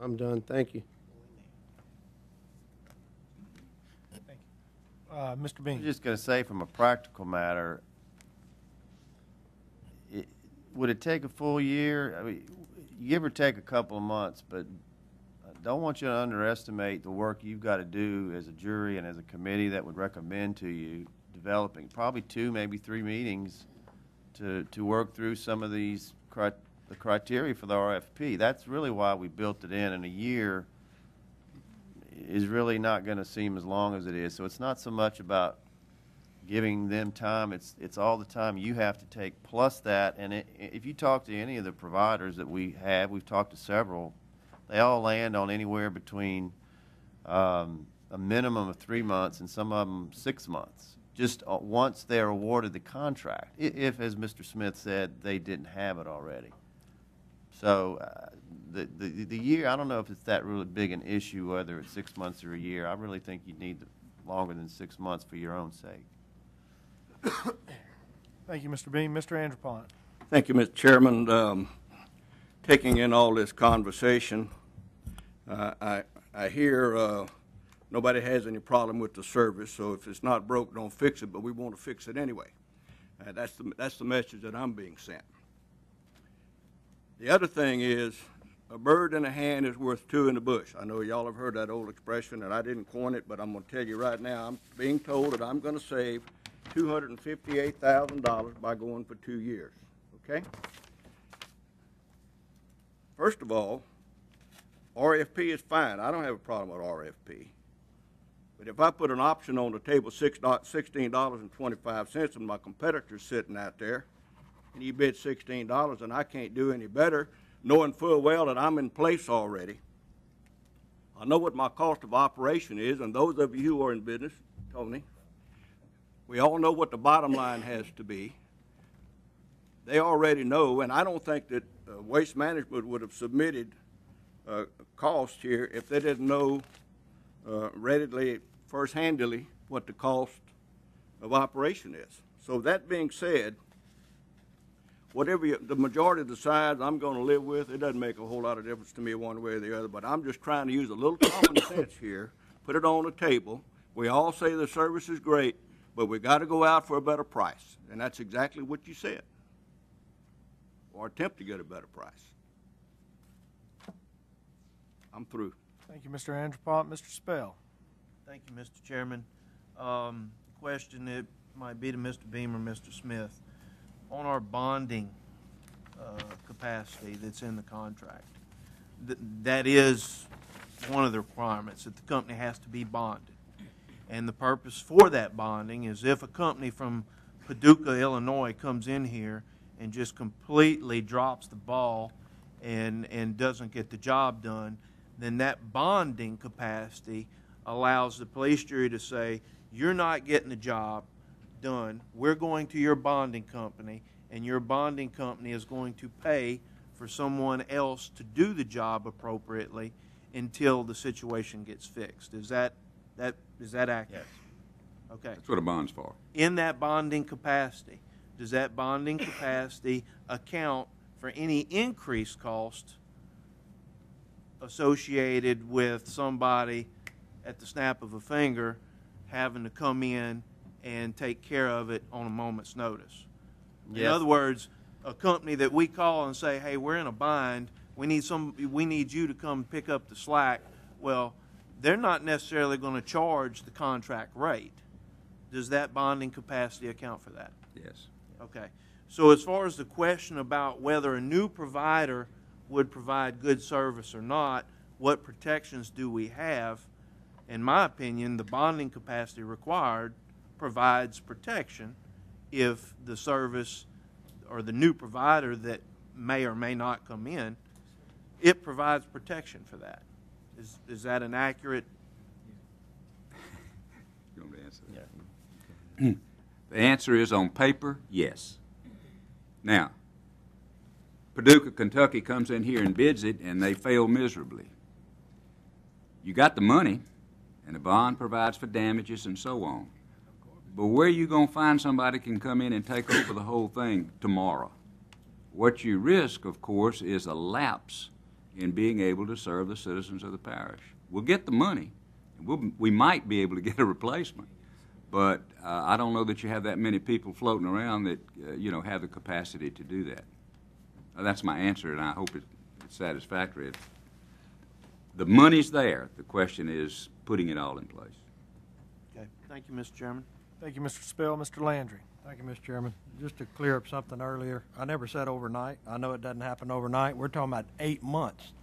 I'm done. Thank you. Mr. Bean. I'm just going to say, from a practical matter, would it take a full year? I mean, give or take a couple of months, but I don't want you to underestimate the work you've got to do as a jury and as a committee that would recommend to you developing probably 2, maybe 3 meetings to work through some of these the criteria for the RFP. That's really why we built it in a year is really not going to seem as long as it is. So it's not so much about giving them time, it's all the time you have to take plus that. And if you talk to any of the providers that we've talked to several, they all land on anywhere between a minimum of 3 months and some of them 6 months, just once they're awarded the contract, if, as Mr. Smith said, they didn't have it already. So the year, I don't know if it's that really big an issue, whether it's 6 months or a year. I really think you need longer than 6 months for your own sake. Thank you, Mr. Bean. Mr. Andrepont. Thank you, Mr. Chairman. Taking in all this conversation, I hear nobody has any problem with the service, so if it's not broke, don't fix it, but we want to fix it anyway. That's the message that I'm being sent. The other thing is, a bird in the hand is worth 2 in the bush. I know y'all have heard that old expression, and I didn't coin it, but I'm going to tell you right now, I'm being told that I'm going to save $258,000 by going for 2 years, okay? First of all, RFP is fine. I don't have a problem with RFP. But if I put an option on the table, $16.25, and my competitor's sitting out there, and he bid $16, and I can't do any better, knowing full well that I'm in place already. I know what my cost of operation is, and those of you who are in business, Tony, we all know what the bottom line has to be. They already know, and I don't think that Waste Management would have submitted cost here if they didn't know readily, first-handedly, what the cost of operation is. So that being said, whatever the majority decides I'm going to live with, it doesn't make a whole lot of difference to me one way or the other, but I'm just trying to use a little common sense here, put it on the table. We all say the service is great, but we got to go out for a better price, and that's exactly what you said, or attempt to get a better price. I'm through. Thank you, Mr. Andrepont. Mr. Spell. Thank you, Mr. Chairman. question that might be to Mr. Beamer, Mr. Smith. On our bonding capacity that's in the contract, that is one of the requirements, that the company has to be bonded. And the purpose for that bonding is if a company from Paducah, Illinois comes in here and just completely drops the ball and doesn't get the job done, then that bonding capacity allows the police jury to say, you're not getting the job done. We're going to your bonding company, and your bonding company is going to pay for someone else to do the job appropriately until the situation gets fixed. Is that accurate? Yes. Okay. That's what a bond's for. In that bonding capacity, does that bonding capacity account for any increased cost associated with somebody at the snap of a finger having to come in and take care of it on a moment's notice? Yes. In other words, a company that we call and say, hey, we're in a bind, we need you to come pick up the slack. Well, they're not necessarily going to charge the contract rate. Does that bonding capacity account for that? Yes. Okay. So as far as the question about whether a new provider would provide good service or not, what protections do we have? In my opinion, the bonding capacity required provides protection if the service or the new provider that may or may not come in, it provides protection for that. Is that an accurate? You want me to answer that? Yeah. The answer is on paper, yes. Now, Paducah, Kentucky comes in here and bids it, and they fail miserably. You got the money, and the bond provides for damages and so on. But where are you going to find somebody can come in and take over the whole thing tomorrow? What you risk, of course, is a lapse in being able to serve the citizens of the parish. We'll get the money. We might be able to get a replacement. But I don't know that you have that many people floating around that, have the capacity to do that. That's my answer, and I hope it's satisfactory. The money's there. The question is putting it all in place. Okay. Thank you, Mr. Chairman. Thank you, Mr. Spill. Mr. Landry. Thank you, Mr. Chairman. Just to clear up something earlier, I never said overnight. I know it doesn't happen overnight. We're talking about 8 months.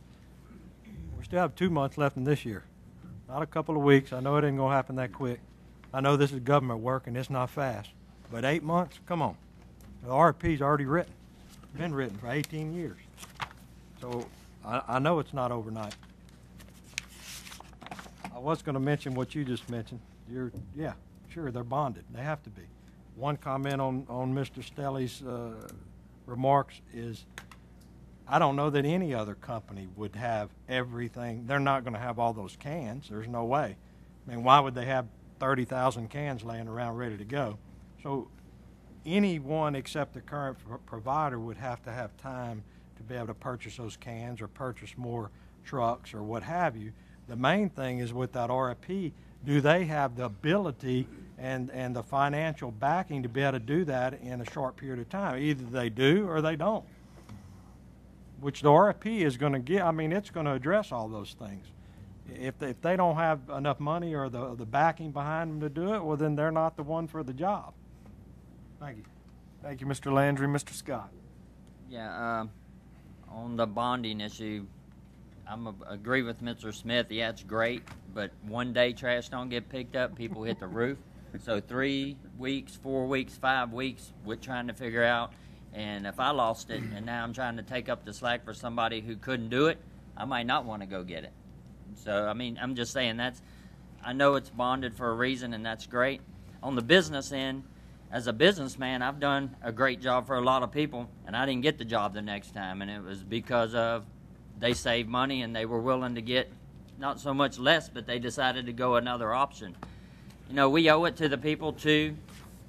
We still have 2 months left in this year, not a couple of weeks. I know it ain't going to happen that quick. I know this is government work and it's not fast, but 8 months, come on. The RFP's already written, been written for 18 years. So I know it's not overnight. I was going to mention what you just mentioned. Yeah, sure, they're bonded. They have to be. One comment on Mr. Stelly's remarks is I don't know that any other company would have everything. They're not going to have all those cans. There's no way. I mean, why would they have 30,000 cans laying around ready to go? So anyone except the current provider would have to have time to be able to purchase those cans or purchase more trucks or what have you. The main thing is with that RFP, do they have the ability and the financial backing to be able to do that in a short period of time? Either they do or they don't, which the RFP is going to get. I mean, it's going to address all those things. If they don't have enough money or the backing behind them to do it, well, then they're not the one for the job. Thank you. Thank you, Mr. Landry. Mr. Scott. Yeah, on the bonding issue, agree with Mr. Smith. Yeah, it's great, but one day trash don't get picked up, people hit the roof. So 3 weeks, 4 weeks, 5 weeks, we're trying to figure out. And if I lost it and now I'm trying to take up the slack for somebody who couldn't do it, I might not want to go get it. So, I mean, I'm just saying I know it's bonded for a reason, and that's great. On the business end, as a businessman, I've done a great job for a lot of people, and I didn't get the job the next time, and it was because of they saved money and they were willing to get not so much less, but they decided to go another option. We owe it to the people to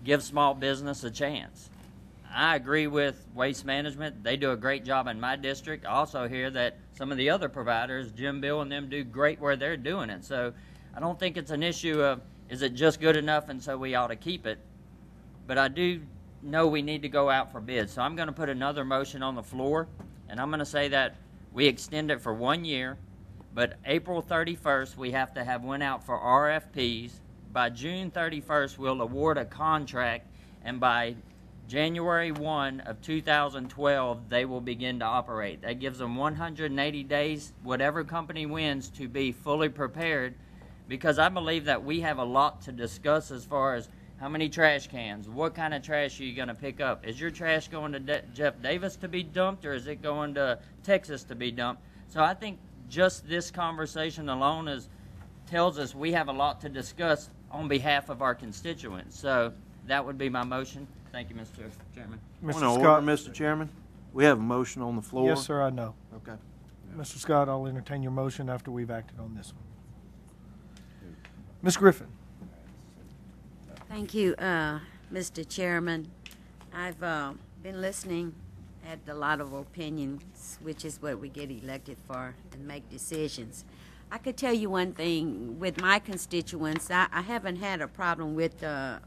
give small business a chance. I agree with Waste Management. They do a great job in my district. I also hear that some of the other providers, Jim Bill and them, do great where they're doing it. So I don't think it's an issue of is it just good enough and so we ought to keep it. But I do know we need to go out for bids. So I'm going to put another motion on the floor, and I'm going to say that we extend it for 1 year, but April 31st we have to have went out for RFPs by June 31st, we'll award a contract, and by January 1 of 2012, they will begin to operate. That gives them 180 days, whatever company wins, to be fully prepared, because I believe that we have a lot to discuss as far as how many trash cans, what kind of trash are you going to pick up? Is your trash going to Jeff Davis to be dumped, or is it going to Texas to be dumped? So I think just this conversation alone tells us we have a lot to discuss on behalf of our constituents. So that would be my motion. Thank you, Mr. Chairman. Point Mr. of Scott. order, Mr. Chairman. We have a motion on the floor. Yes, sir, I know. Okay. Mr. Scott, I'll entertain your motion after we've acted on this one. Ms. Griffin. Thank you, Mr. Chairman. I've been listening, had a lot of opinions, which is what we get elected for, and make decisions. I could tell you one thing, with my constituents, I haven't had a problem with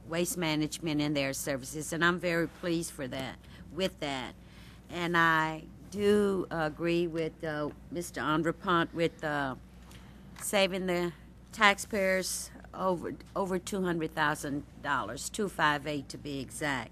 waste management and their services, and I'm very pleased with that. And I do agree with Mr. Andrepont with saving the taxpayers over $200,000, $258 to be exact.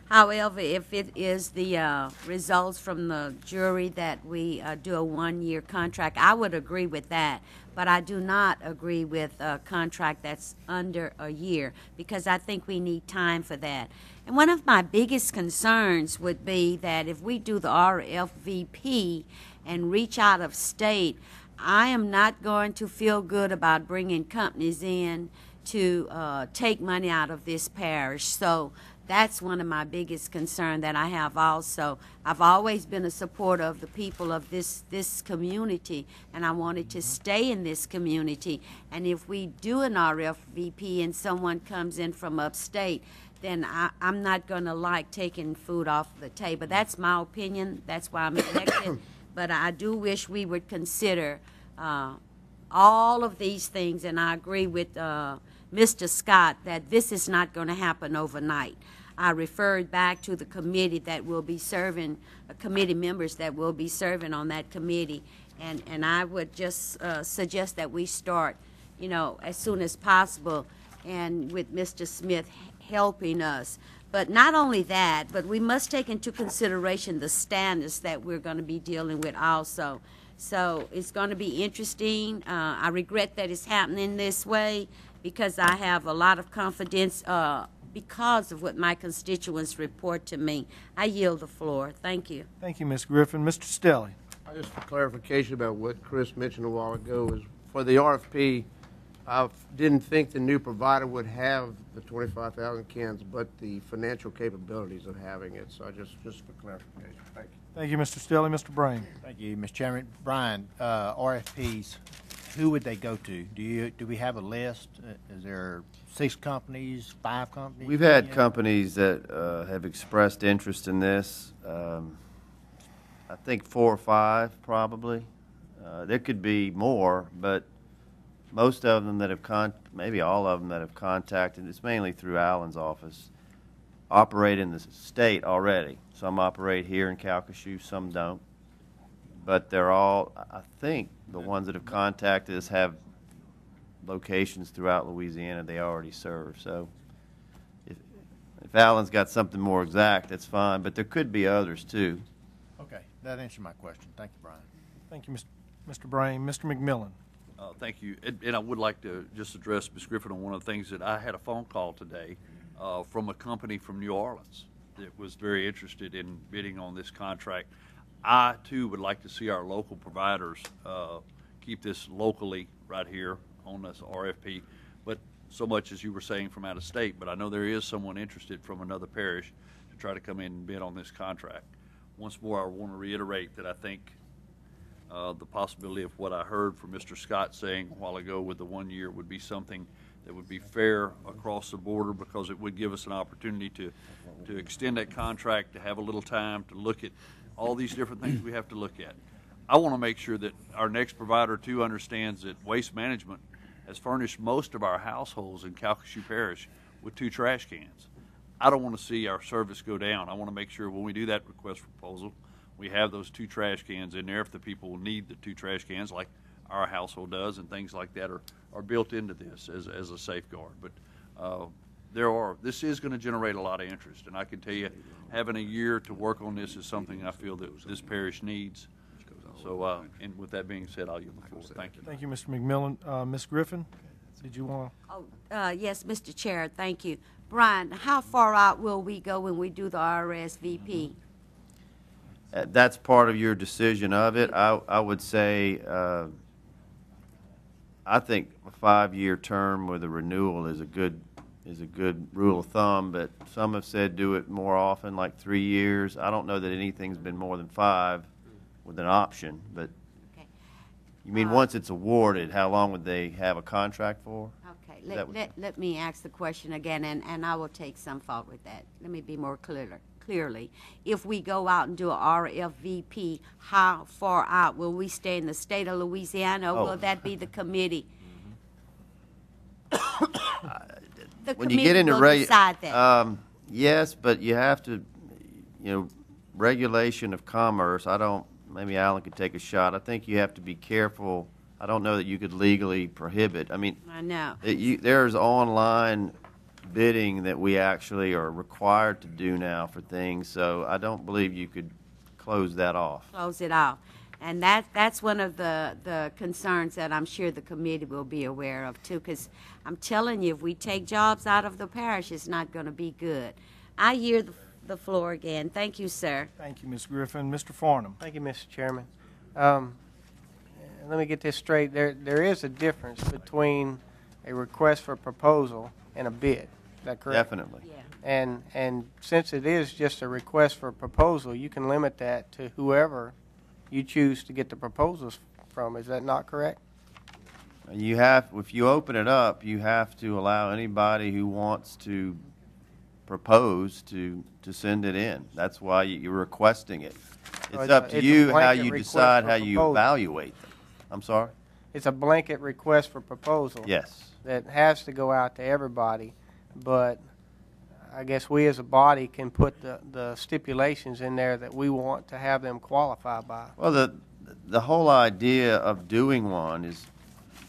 However, if it is the results from the jury that we do a one-year contract, I would agree with that. But I do not agree with a contract that's under a year, because I think we need time for that. And one of my biggest concerns would be that if we do the RFVP and reach out of state, I am not going to feel good about bringing companies in to take money out of this parish. So that's one of my biggest concerns that I have also. I've always been a supporter of the people of this community, and I wanted to stay in this community. And if we do an RFVP and someone comes in from upstate, then I'm not going to like taking food off the table. That's my opinion. That's why I'm elected. But I do wish we would consider all of these things, and I agree with Mr. Scott that this is not going to happen overnight. I referred back to the committee that will be serving, committee members that will be serving on that committee, and I would just suggest that we start, as soon as possible, and with Mr. Smith helping us. But not only that, but we must take into consideration the standards that we're going to be dealing with also. So it's going to be interesting. I regret that it's happening this way, because I have a lot of confidence because of what my constituents report to me. I yield the floor. Thank you. Thank you, Ms. Griffin. Mr. Stelly. Just for clarification about what Chris mentioned a while ago, is for the RFP, I didn't think the new provider would have the 25,000 cans, but the financial capabilities of having it. So just for clarification. Thank you. Thank you, Mr. Stelly. Mr. Brain. Thank you, Mr. Chairman. Brian, RFPs, who would they go to? Do we have a list? Is there 6 companies, 5 companies? We've had companies that have expressed interest in this. I think 4 or 5 probably. There could be more, but most of them that have maybe all of them that have contacted, it's mainly through Alan's office, operate in the state already. Some operate here in Calcasieu, some don't. But they're all, I think, the ones that have contacted us have locations throughout Louisiana they already serve. So if Alan's got something more exact, that's fine. But there could be others, too. Okay, that answered my question. Thank you, Brian. Thank you, Mr. Brain. Mr. McMillan. Thank you. And I would like to just address Ms. Griffin on one of the things that I had a phone call today from a company from New Orleans that was very interested in bidding on this contract. I, too, would like to see our local providers keep this locally right here on this RFP, but so much as you were saying from out of state. But I know there is someone interested from another parish to try to come in and bid on this contract. Once more, I want to reiterate that I think the possibility of what I heard from Mr. Scott saying a while ago with the 1 year would be something that would be fair across the border, because it would give us an opportunity to extend that contract, to have a little time to look at all these different things we have to look at. I want to make sure that our next provider, too, understands that Waste Management has furnished most of our households in Calcasieu Parish with 2 trash cans. I don't want to see our service go down. I want to make sure when we do that request for proposal, we have those 2 trash cans in there if the people will need the 2 trash cans like our household does, and things like that are are built into this as a safeguard. But this is going to generate a lot of interest, and I can tell you, having a year to work on this is something I feel that this parish needs. So, and with that being said, I'll yield the floor. Thank you. Thank you, Mr. McMillan. Ms. Griffin, did you want to? Oh, yes, Mr. Chair, thank you. Brian, how far out will we go when we do the RSVP? That's part of your decision of it. I would say, I think a 5-year term with a renewal is a good rule of thumb, but some have said do it more often, like 3 years. I don't know that anything's been more than 5 with an option, but Okay. you mean once it's awarded, how long would they have a contract for? Okay, Is that what- let me ask the question again, and I will take some fault with that. Let me be more clearly. If we go out and do a RFVP, how far out? Will we stay in the state of Louisiana, or Oh. will that be the committee? The When you committee get into will decide that. yes, but you have to, regulation of commerce, maybe Alan could take a shot. I think you have to be careful. I don't know that you could legally prohibit. I mean, I know. There's online bidding that we actually are required to do now for things, so I don't believe you could close that off. Close it off. And that's one of the concerns that I'm sure the committee will be aware of too, because I'm telling you, if we take jobs out of the parish, it's not going to be good. I hear the floor again. Thank you, sir. Thank you, Ms. Griffin. Mr. Farnham. Thank you, Mr. Chairman. Let me get this straight. There is a difference between a request for proposal and a bid. Is that correct? Definitely. Yeah. And since it is just a request for proposal, you can limit that to whoever you choose to get the proposals from. Is that not correct? If you open it up, you have to allow anybody who wants to propose to send it in. That's why you're requesting it. So It's up to it's a you how blanket you request decide for how you proposal. evaluate them. I'm sorry? It's a blanket request for proposal. Yes. That has to go out to everybody, but I guess we as a body can put the stipulations in there that we want to have them qualify by. Well, the whole idea of doing one is,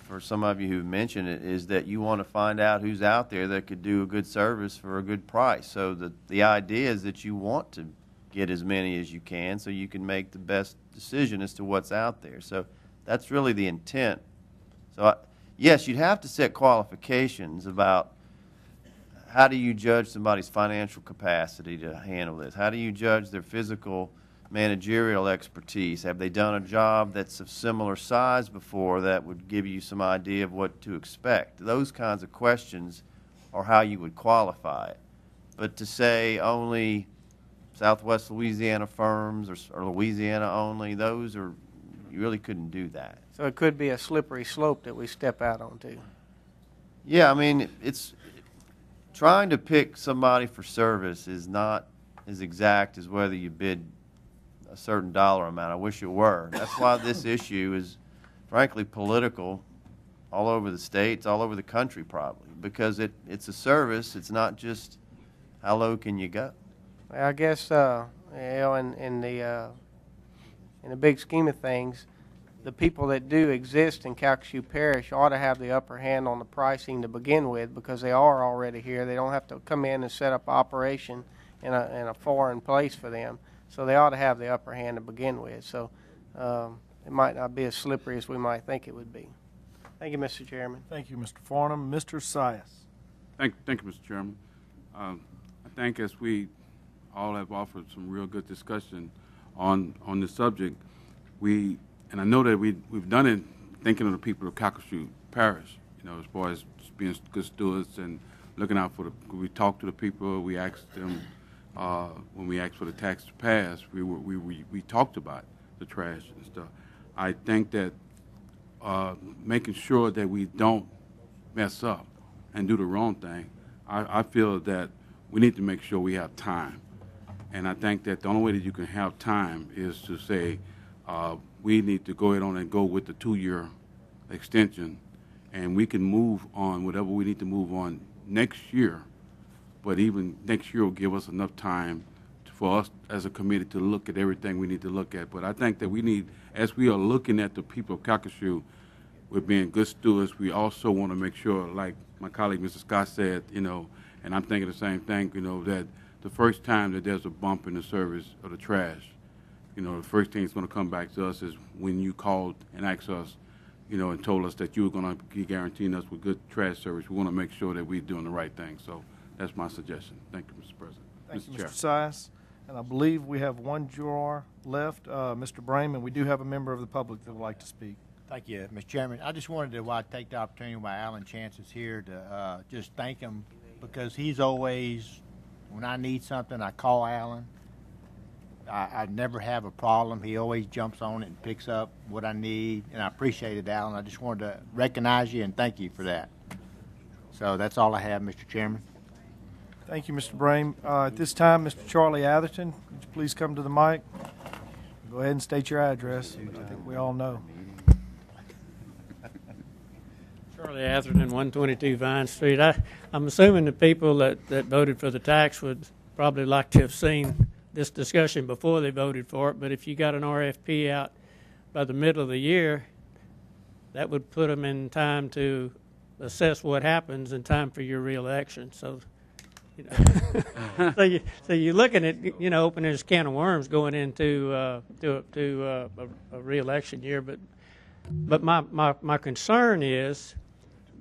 for some of you who mentioned it, is that you want to find out who's out there that could do a good service for a good price. So the idea is that you want to get as many as you can so you can make the best decision as to what's out there. So that's really the intent. So yes, you'd have to set qualifications about how do you judge somebody's financial capacity to handle this? How do you judge their physical managerial expertise? Have they done a job that's of similar size before that would give you some idea of what to expect? Those kinds of questions are how you would qualify it. But to say only Southwest Louisiana firms or Louisiana only, you really couldn't do that. So it could be a slippery slope that we step out onto. Yeah, I mean, it's trying to pick somebody for service is not as exact as whether you bid a certain dollar amount. I wish it were. That's why this issue is, frankly, political all over the states, all over the country probably, because it's a service. It's not just how low can you go. Well, I guess in the big scheme of things, the people that do exist in Calcasieu Parish ought to have the upper hand on the pricing to begin with, because they are already here. They don't have to come in and set up operation in a foreign place for them. So they ought to have the upper hand to begin with. So it might not be as slippery as we might think it would be. Thank you, Mr. Chairman. Thank you, Mr. Farnham. Mr. Sias. Thank you, Mr. Chairman. I think as we all have offered some real good discussion on this subject, and I know that we've done it thinking of the people of Calcasieu Parish, as far as being good stewards and looking out for we talk to the people, we asked them, when we asked for the tax to pass, we talked about the trash and stuff. I think that making sure that we don't mess up and do the wrong thing, I feel that we need to make sure we have time. And I think that the only way that you can have time is to say, we need to go ahead on and go with the 2-year extension, and we can move on whatever we need to move on next year. But even next year will give us enough time for us as a committee to look at everything we need to look at. But I think that we need, as we are looking at the people of Calcasieu, we're being good stewards. We also want to make sure, like my colleague Mr. Scott said, you know, and I'm thinking the same thing, you know, that the first time that there's a bump in the service of the trash, you know, the first thing that's going to come back to us is when you called and asked us, you know, and told us that you were going to be guaranteeing us with good trash service. We want to make sure that we're doing the right thing. So that's my suggestion. Thank you, Mr. President. Thank you, Chair. Mr. Sias. And I believe we have one juror left, Mr. Brame, and we do have a member of the public that would like to speak. Thank you, Mr. Chairman. I just wanted to take the opportunity while Alan Chance is here to just thank him, because he's always, when I need something, I call Alan. I never have a problem. He always jumps on it and picks up what I need, and I appreciate it, Alan. I just wanted to recognize you and thank you for that. So that's all I have, Mr. Chairman. Thank you, Mr. Brame. At this time, Mr. Charlie Atherton, would you please come to the mic? Go ahead and state your address. I think we all know. Charlie Atherton, 122 Vine Street. I'm assuming the people that voted for the tax would probably like to have seen this discussion before they voted for it, but if you got an RFP out by the middle of the year, that would put them in time to assess what happens in time for your reelection. So, you know, so you're looking at, you know, opening this can of worms going into a reelection year. But my concern is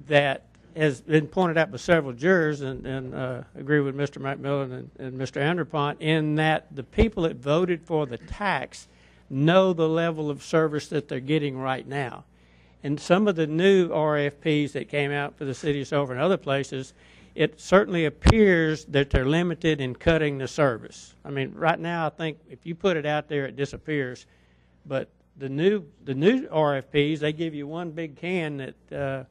that, has been pointed out by several jurors, and agree with Mr. McMillan and Mr. Anderpont, in that the people that voted for the tax know the level of service that they're getting right now. And some of the new RFPs that came out for the city of Silver and other places, it certainly appears that they're limited in cutting the service. I mean, right now, I think if you put it out there, it disappears. But the new RFPs, they give you one big can that,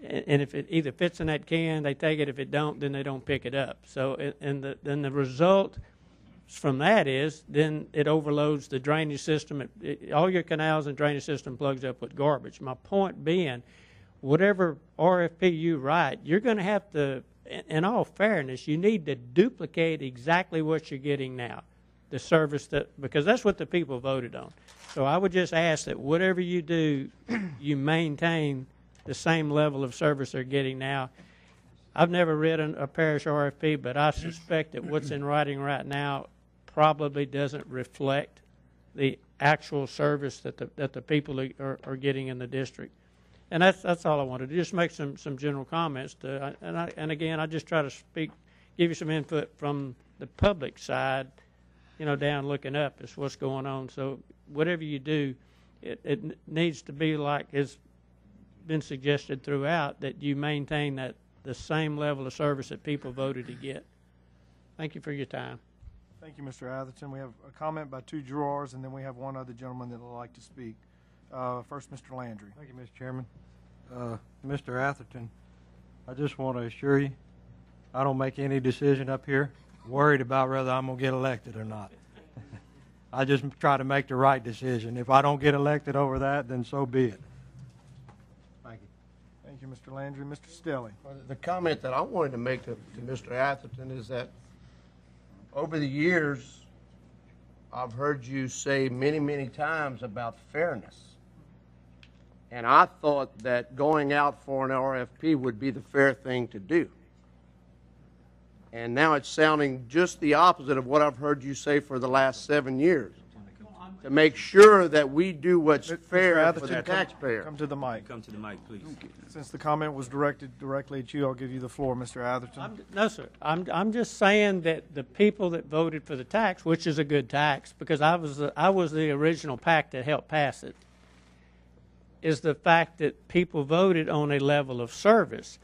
and if it either fits in that can, they take it. If it don't, then they don't pick it up. So, then the result from that is, then it overloads the drainage system. All your canals and drainage system plugs up with garbage. My point being, whatever RFP you write, you're going to have to, in all fairness, you need to duplicate exactly what you're getting now, the service because that's what the people voted on. So I would just ask that whatever you do, you maintain the same level of service they're getting now. I've never read a parish RFP, but I suspect that what's in writing right now probably doesn't reflect the actual service that the people are getting in the district. And that's all I wanted to just make some general comments. And again, I just try to give you some input from the public side, you know, down looking up is what's going on. So whatever you do, it needs to be like has been suggested throughout, that you maintain the same level of service that people voted to get. Thank you for your time. Thank you, Mr. Atherton. We have a comment by two jurors, and then we have one other gentleman that would like to speak. First, Mr. Landry. Thank you, Mr. Chairman. Mr. Atherton, I just want to assure you, I don't make any decision up here worried about whether I'm going to get elected or not. I just try to make the right decision. If I don't get elected over that, then so be it. Thank you. Thank you, Mr. Landry. Mr. Stelly. The comment that I wanted to make to Mr. Atherton is that over the years, I've heard you say many, many times about fairness. And I thought that going out for an RFP would be the fair thing to do. And now it's sounding just the opposite of what I've heard you say for the last 7 years. To make sure that we do what's fair for the taxpayer. Come to the mic. Come to the mic, please. Since the comment was directed directly at you, I'll give you the floor, Mr. Atherton. No, sir. I'm just saying that the people that voted for the tax, which is a good tax, because I was the original PAC that helped pass it, is the fact that people voted on a level of service.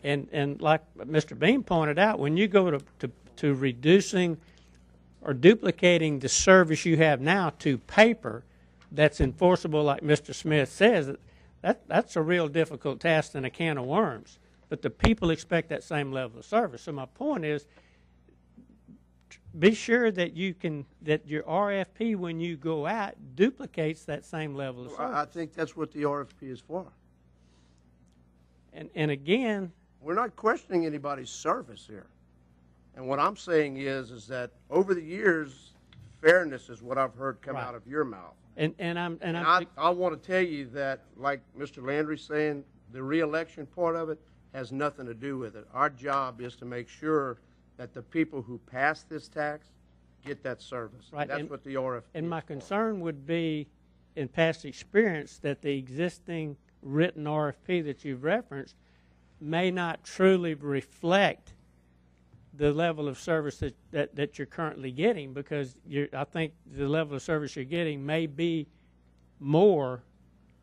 And like Mr. Beam pointed out, when you go to reducing or duplicating the service you have now to paper that's enforceable, like Mr. Smith says, that's a real difficult task than a can of worms. But the people expect that same level of service. So my point is, be sure that that your RFP, when you go out, duplicates that same level of service. I think that's what the RFP is for. And again, we're not questioning anybody's service here. And what I'm saying is that over the years, fairness is what I've heard come out of your mouth. I want to tell you that, like Mr. Landry's saying, the reelection part of it has nothing to do with it. Our job is to make sure that the people who pass this tax get that service. Right. That's what the RFP And is my for. concern would be, in past experience, that the existing written RFP that you've referenced may not truly reflect the level of service that you're currently getting, because I think the level of service you're getting may be more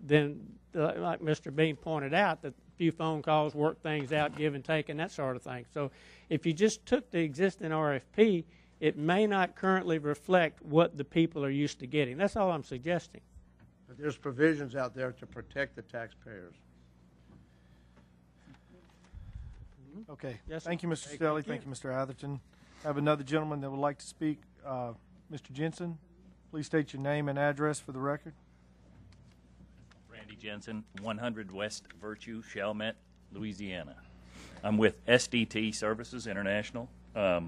than, like Mr. Bean pointed out, that a few phone calls, work things out, give and take, and that sort of thing. So if you just took the existing RFP, it may not currently reflect what the people are used to getting. That's all I'm suggesting. But there's provisions out there to protect the taxpayers. Okay. Yes, Thank you, Mr. sir. Stelly. Thank you, Mr. Atherton. I have another gentleman that would like to speak. Mr. Jensen, please state your name and address for the record. Randy Jensen, 100 West Virtue, Chalmette, Louisiana. I'm with SDT Services International. I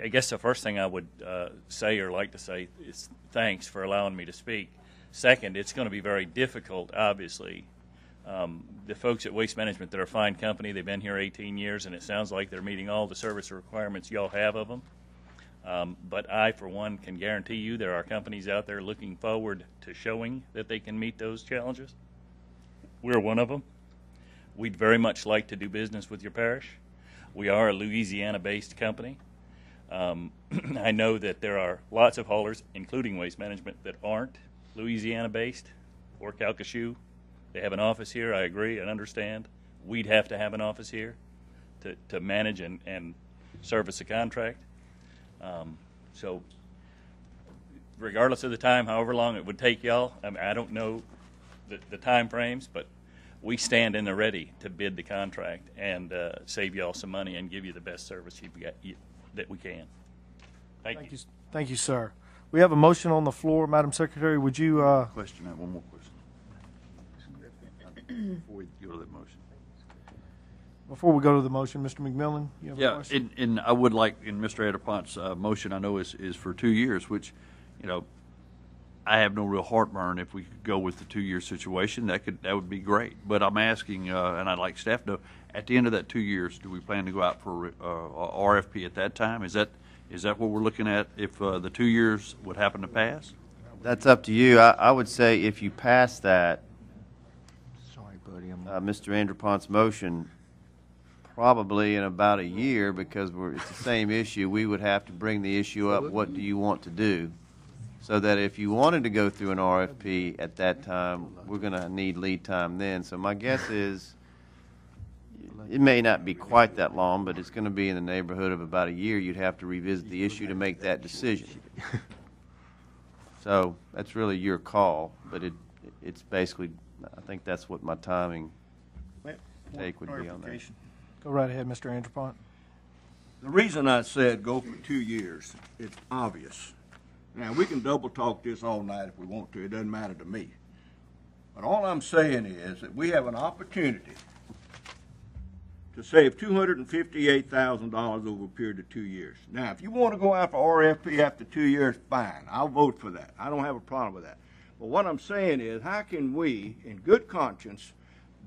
guess the first thing I would say or like to say is thanks for allowing me to speak. Second, it's going to be very difficult, obviously. The folks at Waste Management, they're a fine company. They've been here 18 years, and it sounds like they're meeting all the service requirements y'all have of them. But I, for one, can guarantee you there are companies out there looking forward to showing that they can meet those challenges. We're one of them. We'd very much like to do business with your parish. We are a Louisiana-based company. I know that there are lots of haulers, including Waste Management, that aren't Louisiana-based or Calcasieu. They have an office here, I agree and understand. We'd have to have an office here to manage and service a contract. So regardless of the time, however long it would take y'all, I don't know the time frames, but we stand in the ready to bid the contract and save y'all some money and give you the best service that we can. Thank you. Thank you, sir. We have a motion on the floor. Madam Secretary, would you... Question, I have one more question. Before we go to that motion. Before we go to the motion, Mr. McMillan, you have a question? And I would like, in Mr. Ederpont's motion, I know is for 2 years, which, I have no real heartburn if we could go with the 2-year situation. That would be great. But I'm asking, and I'd like staff to know, at the end of that 2 years, do we plan to go out for RFP at that time? Is that what we're looking at if the 2 years would happen to pass? That's up to you. I would say if you pass that, Mr. Anderpont's motion, probably in about a year, because it's the same issue, we would have to bring the issue up, what do you want to do? So that if you wanted to go through an RFP at that time, we're going to need lead time then. So my guess is it may not be quite that long, but it's going to be in the neighborhood of about a year. You'd have to revisit the issue to make that decision. So that's really your call, but it's basically, I think that's what my timing take would be on that. Go right ahead, Mr. Anderpont. The reason I said go for 2 years, it's obvious. Now, we can double talk this all night if we want to. It doesn't matter to me. But all I'm saying is that we have an opportunity to save $258,000 over a period of 2 years. Now, if you want to go out for RFP after 2 years, fine. I'll vote for that. I don't have a problem with that. But what I'm saying is, how can we, in good conscience,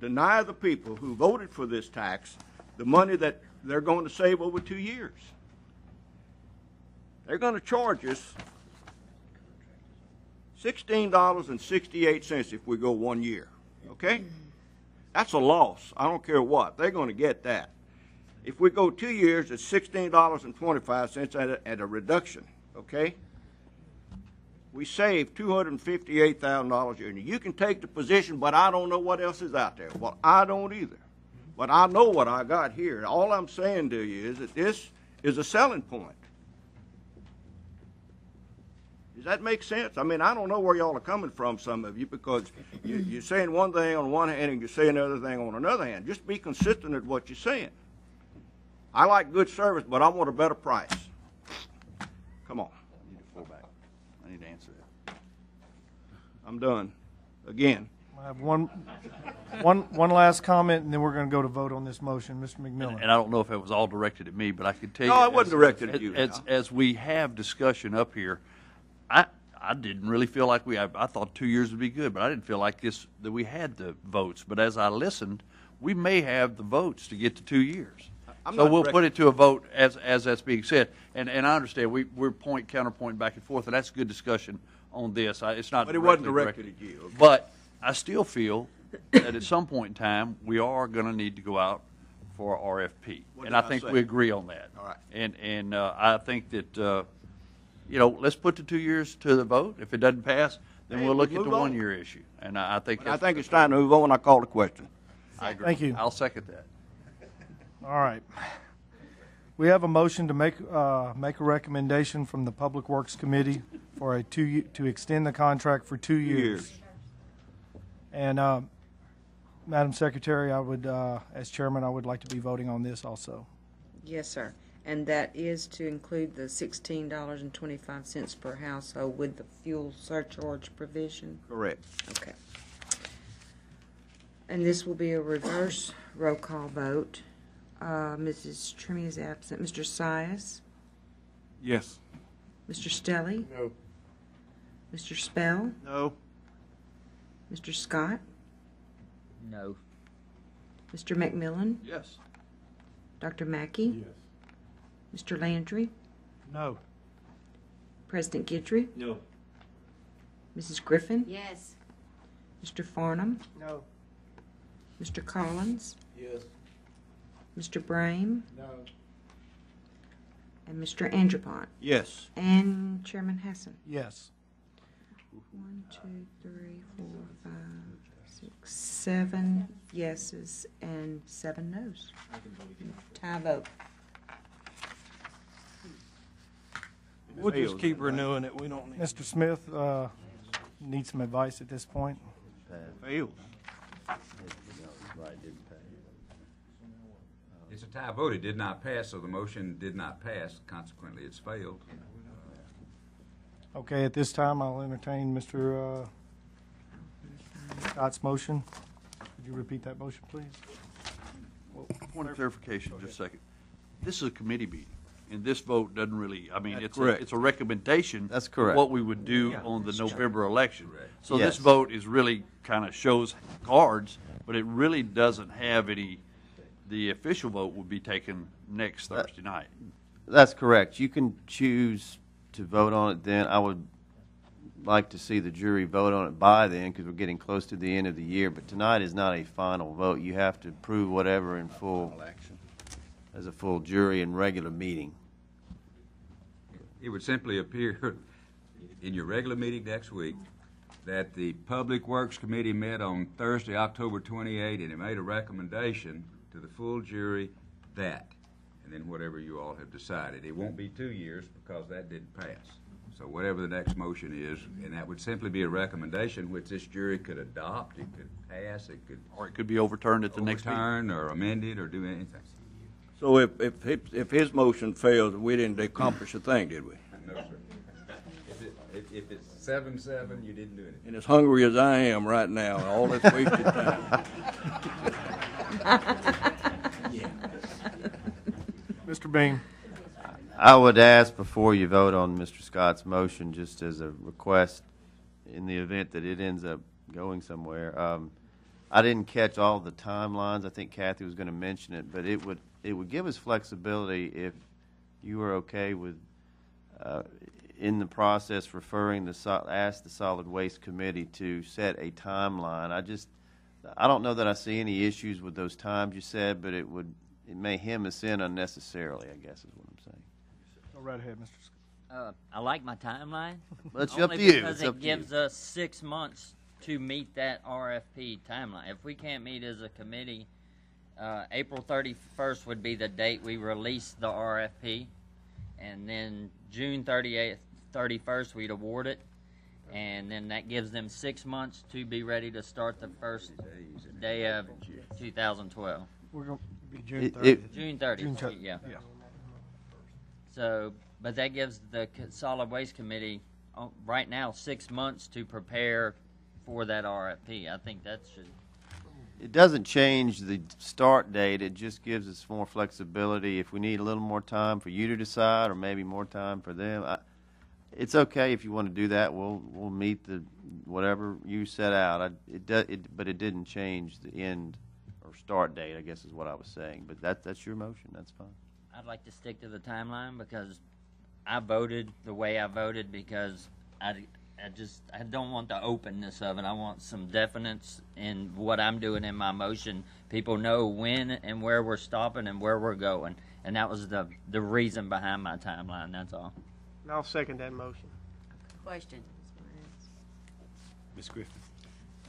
deny the people who voted for this tax the money that they're going to save over 2 years? They're going to charge us $16.68 if we go 1 year, okay? That's a loss. I don't care what. They're going to get that. If we go 2 years, it's $16.25 at a reduction, okay? We save $258,000 a year. You can take the position, but I don't know what else is out there. Well, I don't either. But I know what I got here. All I'm saying to you is that this is a selling point. Does that make sense? I mean, I don't know where y'all are coming from, some of you, because you're saying one thing on one hand and you're saying another thing on another hand. Just be consistent at what you're saying. I like good service, but I want a better price. Come on. I need to fall back. I need to answer that. I'm done. Again. I have one last comment, and then we're going to go to vote on this motion. Mr. McMillan. And I don't know if it was all directed at me, but I could tell you. No, it wasn't directed at you. As we have discussion up here, I didn't really feel like I thought 2 years would be good, but I didn't feel like that we had the votes. But as I listened, we may have the votes to get to 2 years. So we'll put it to a vote as that's being said. And I understand we're counterpoint back and forth, and that's good discussion on this. It's not. But it wasn't directed at you. Okay. But I still feel that at some point in time we are going to need to go out for RFP, and I think we agree on that. All right. And I think that let's put the 2 years to the vote. If it doesn't pass, then we'll look at the 1 year issue. And I think it's time to move on. I call the question. I agree. Thank you. I'll second that. All right. We have a motion to make a recommendation from the Public Works Committee for to extend the contract for 2 years. And Madam Secretary, I would, as chairman, I would like to be voting on this also. Yes, sir. And that is to include the $16.25 per household with the fuel surcharge provision? Correct. Okay. And this will be a reverse roll call vote. Mrs. Trimmy is absent. Mr. Sias? Yes. Mr. Stelly? No. Mr. Spell? No. Mr. Scott? No. Mr. McMillan? Yes. Dr. Mackey? Yes. Mr. Landry? No. President Guidry? No. Mrs. Griffin? Yes. Mr. Farnham? No. Mr. Collins? Yes. Mr. Brame? No. And Mr. Andrepont? Yes. And Chairman Hassan? Yes. 1, 2, 3, 4, 5, 6, 7 yeses and 7 noes. Tie vote. We'll just keep renewing it. We don't need. Mr. Smith, need some advice at this point? Failed. It's a tie vote. It did not pass, so the motion did not pass. Consequently, it's failed. Okay, at this time, I'll entertain Mr. Scott's motion. Could you repeat that motion, please? Point of clarification, just a second. This is a committee meeting, and this vote doesn't really, That's it's correct. a recommendation. That's correct. What we would do on the November election. Correct. So this Yes. vote is really kind of shows cards, but it really doesn't have any, the official vote will be taken next Thursday night. That's correct. You can choose to vote on it then. I would like to see the jury vote on it by then because we're getting close to the end of the year. But tonight is not a final vote. You have to prove whatever in full as a full jury and regular meeting. It would simply appear in your regular meeting next week that the Public Works Committee met on Thursday, October 28, and it made a recommendation to the full jury that, and then whatever you all have decided. It won't be 2 years because that didn't pass. So whatever the next motion is, and that would simply be a recommendation which this jury could adopt, it could pass, it could Or it could be overturned at the next meeting. overturn or amend it or do anything. So if his motion fails, we didn't accomplish a thing, did we? No, sir. If it's 7-7, you didn't do anything. And as hungry as I am right now, all this wasted time. Mr. Beam? I would ask before you vote on Mr. Scott's motion, just as a request, in the event that it ends up going somewhere. I didn't catch all the timelines. I think Kathy was going to mention it, but it would give us flexibility if you were okay with, in the process, ask the Solid Waste Committee to set a timeline. I don't know that I see any issues with those times you said, but it may hem us in unnecessarily, I guess is what I'm saying. Go right ahead, Mr. Scott. I like my timeline. Well, it's only up to you. Because It's up it to you. gives us 6 months to meet that RFP timeline. If we can't meet as a committee, April 31st would be the date we release the RFP, and then June 31st we'd award it, and then that gives them 6 months to be ready to start the first day of 2012. We're going to be June 30th. June 30th, yeah. So, but that gives the Solid Waste Committee right now 6 months to prepare for that RFP. I think that should. It doesn't change the start date. It just gives us more flexibility if we need a little more time for you to decide or maybe more time for them. It's okay if you want to do that. We'll meet the whatever you set out. But it didn't change the end or start date, I guess is what I was saying. But that's your motion. That's fine. I'd like to stick to the timeline because I voted the way I voted because I don't want the openness of it. I want some definites in what I'm doing in my motion. People know when and where we're stopping and where we're going. And that was the reason behind my timeline, that's all. And I'll second that motion. Question. Ms. Griffin.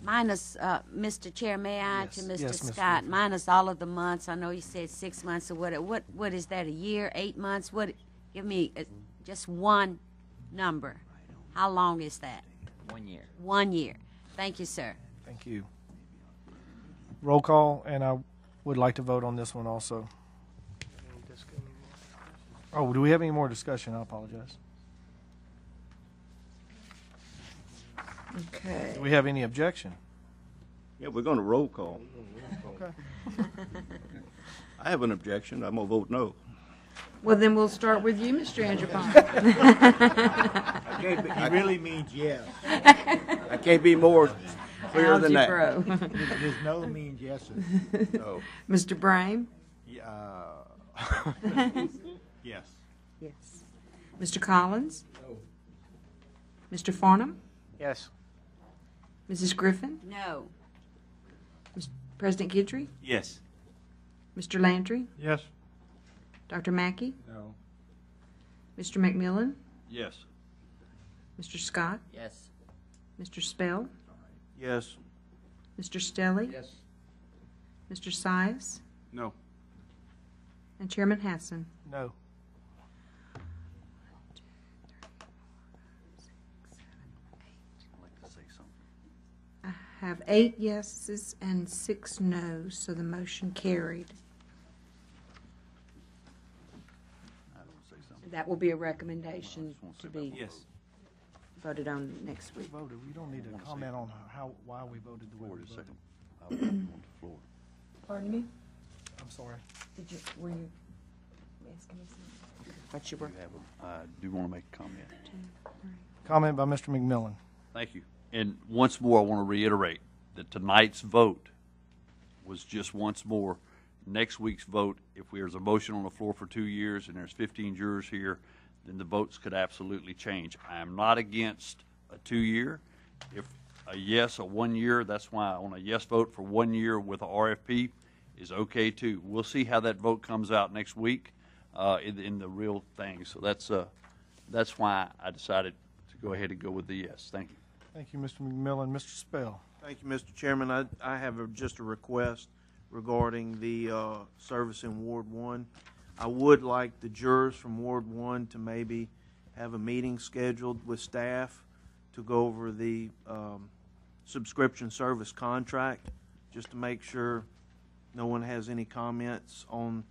Minus, Mr. Chair, may I Yes. to Mr. Yes, Ms. Scott, Griffin. minus minus all of the months, I know you said 6 months or what is that, a year, 8 months? Give me just one number. How long is that? 1 year. 1 year. Thank you, sir. Thank you. Roll call, and I would like to vote on this one also. Oh, do we have any more discussion? I apologize. Okay. Do we have any objection? Yeah, we're going to roll call. Okay. I have an objection. I'm going to vote no. Well, then we'll start with you, Mr. Andrew Bond. Okay, but he really means yes. I can't be more clear than that. Algebra. His no means yes. No. Mr. Brame? Yes. Yes. Mr. Collins? No. Mr. Farnham? Yes. Mrs. Griffin? No. President Guidry? Yes. Mr. Landry? Yes. Dr. Mackey? No. Mr. McMillan? Yes. Mr. Scott? Yes. Mr. Spell? Yes. Mr. Stelly? Yes. Mr. Sias? No. And Chairman Hassan? No. I'd like to say something. I have 8 yeses and 6 noes, so the motion carried. I don't say something. That will be a recommendation to be Yes. voted on next week. Voted. We don't need to comment on why we voted the way we Wait a voted. second. I was on the floor. Pardon me? I'm sorry. Were you asking me something? Thought you were. I do want to make a comment. Comment by Mr. McMillan. Thank you. And once more, I want to reiterate that tonight's vote was just once more. Next week's vote, if there's a motion on the floor for 2 years and there's 15 jurors here, then the votes could absolutely change. I am not against a 2-year. If a yes, a 1 year, that's why on a yes vote for 1 year with a RFP is okay too. We'll see how that vote comes out next week in the real thing. So that's why I decided to go ahead and go with the yes. Thank you. Thank you, Mr. McMillan. Mr. Spell. Thank you, Mr. Chairman. I have just a request regarding the service in Ward 1. I would like the jurors from Ward 1 to maybe have a meeting scheduled with staff to go over the subscription service contract, just to make sure no one has any comments on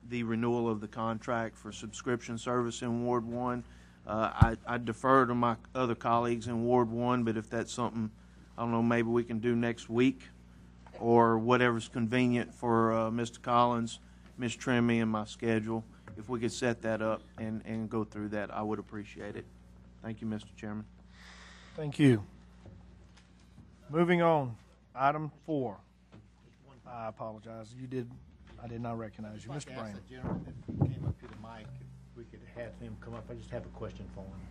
the renewal of the contract for subscription service in Ward 1. I defer to my other colleagues in Ward 1, but if that's something, I don't know, maybe we can do next week or whatever's convenient for Mr. Collins, Ms. Trimmy, and my schedule. If we could set that up and go through that, I would appreciate it. Thank you, Mr. Chairman. Thank you. Moving on, item 4. I apologize. I did not recognize you. Mr. Brand. The gentleman that came up to the mic, if we could have him come up. I just have a question for him.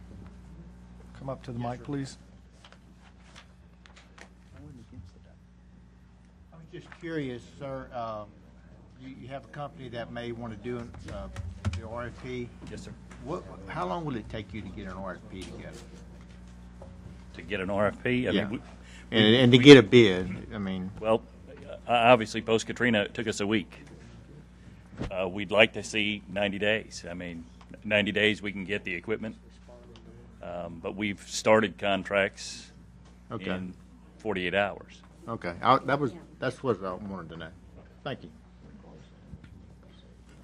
Come up to the mic, please. I was just curious, sir, you have a company that may want to do the RFP. Yes, sir. How long will it take you to get an RFP together? To get an RFP? Yeah. Mean, and to get a bid, I mean. Well, obviously, post-Katrina, it took us a week. We'd like to see 90 days. I mean, 90 days we can get the equipment. But we've started contracts in 48 hours. Okay. That's what I wanted to know. Thank you.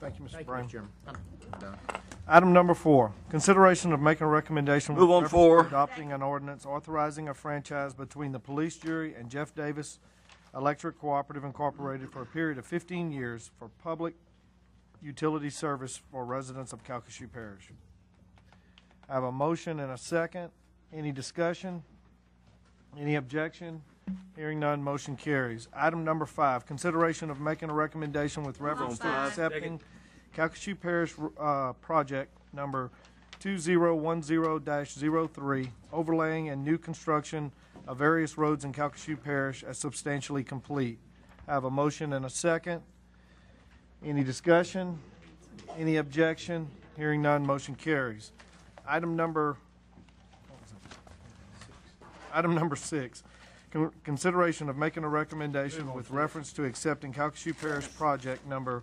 Thank you, Mr. Thank Brown. you, Mr. Chairman. I'm done. Item number 4, consideration of making a recommendation Move on with reference to forward. adopting an ordinance authorizing a franchise between the police jury and Jeff Davis Electric Cooperative Incorporated for a period of 15 years for public utility service for residents of Calcasieu Parish. I have a motion and a second. Any discussion? Any objection? Hearing none, motion carries. Item number 5, consideration of making a recommendation with reference to accepting Calcasieu Parish project number 2010-03, overlaying and new construction of various roads in Calcasieu Parish as substantially complete. I have a motion and a second. Any discussion? Any objection? Hearing none, motion carries. Item number 6, consideration of making a recommendation with reference to accepting Calcasieu Parish project number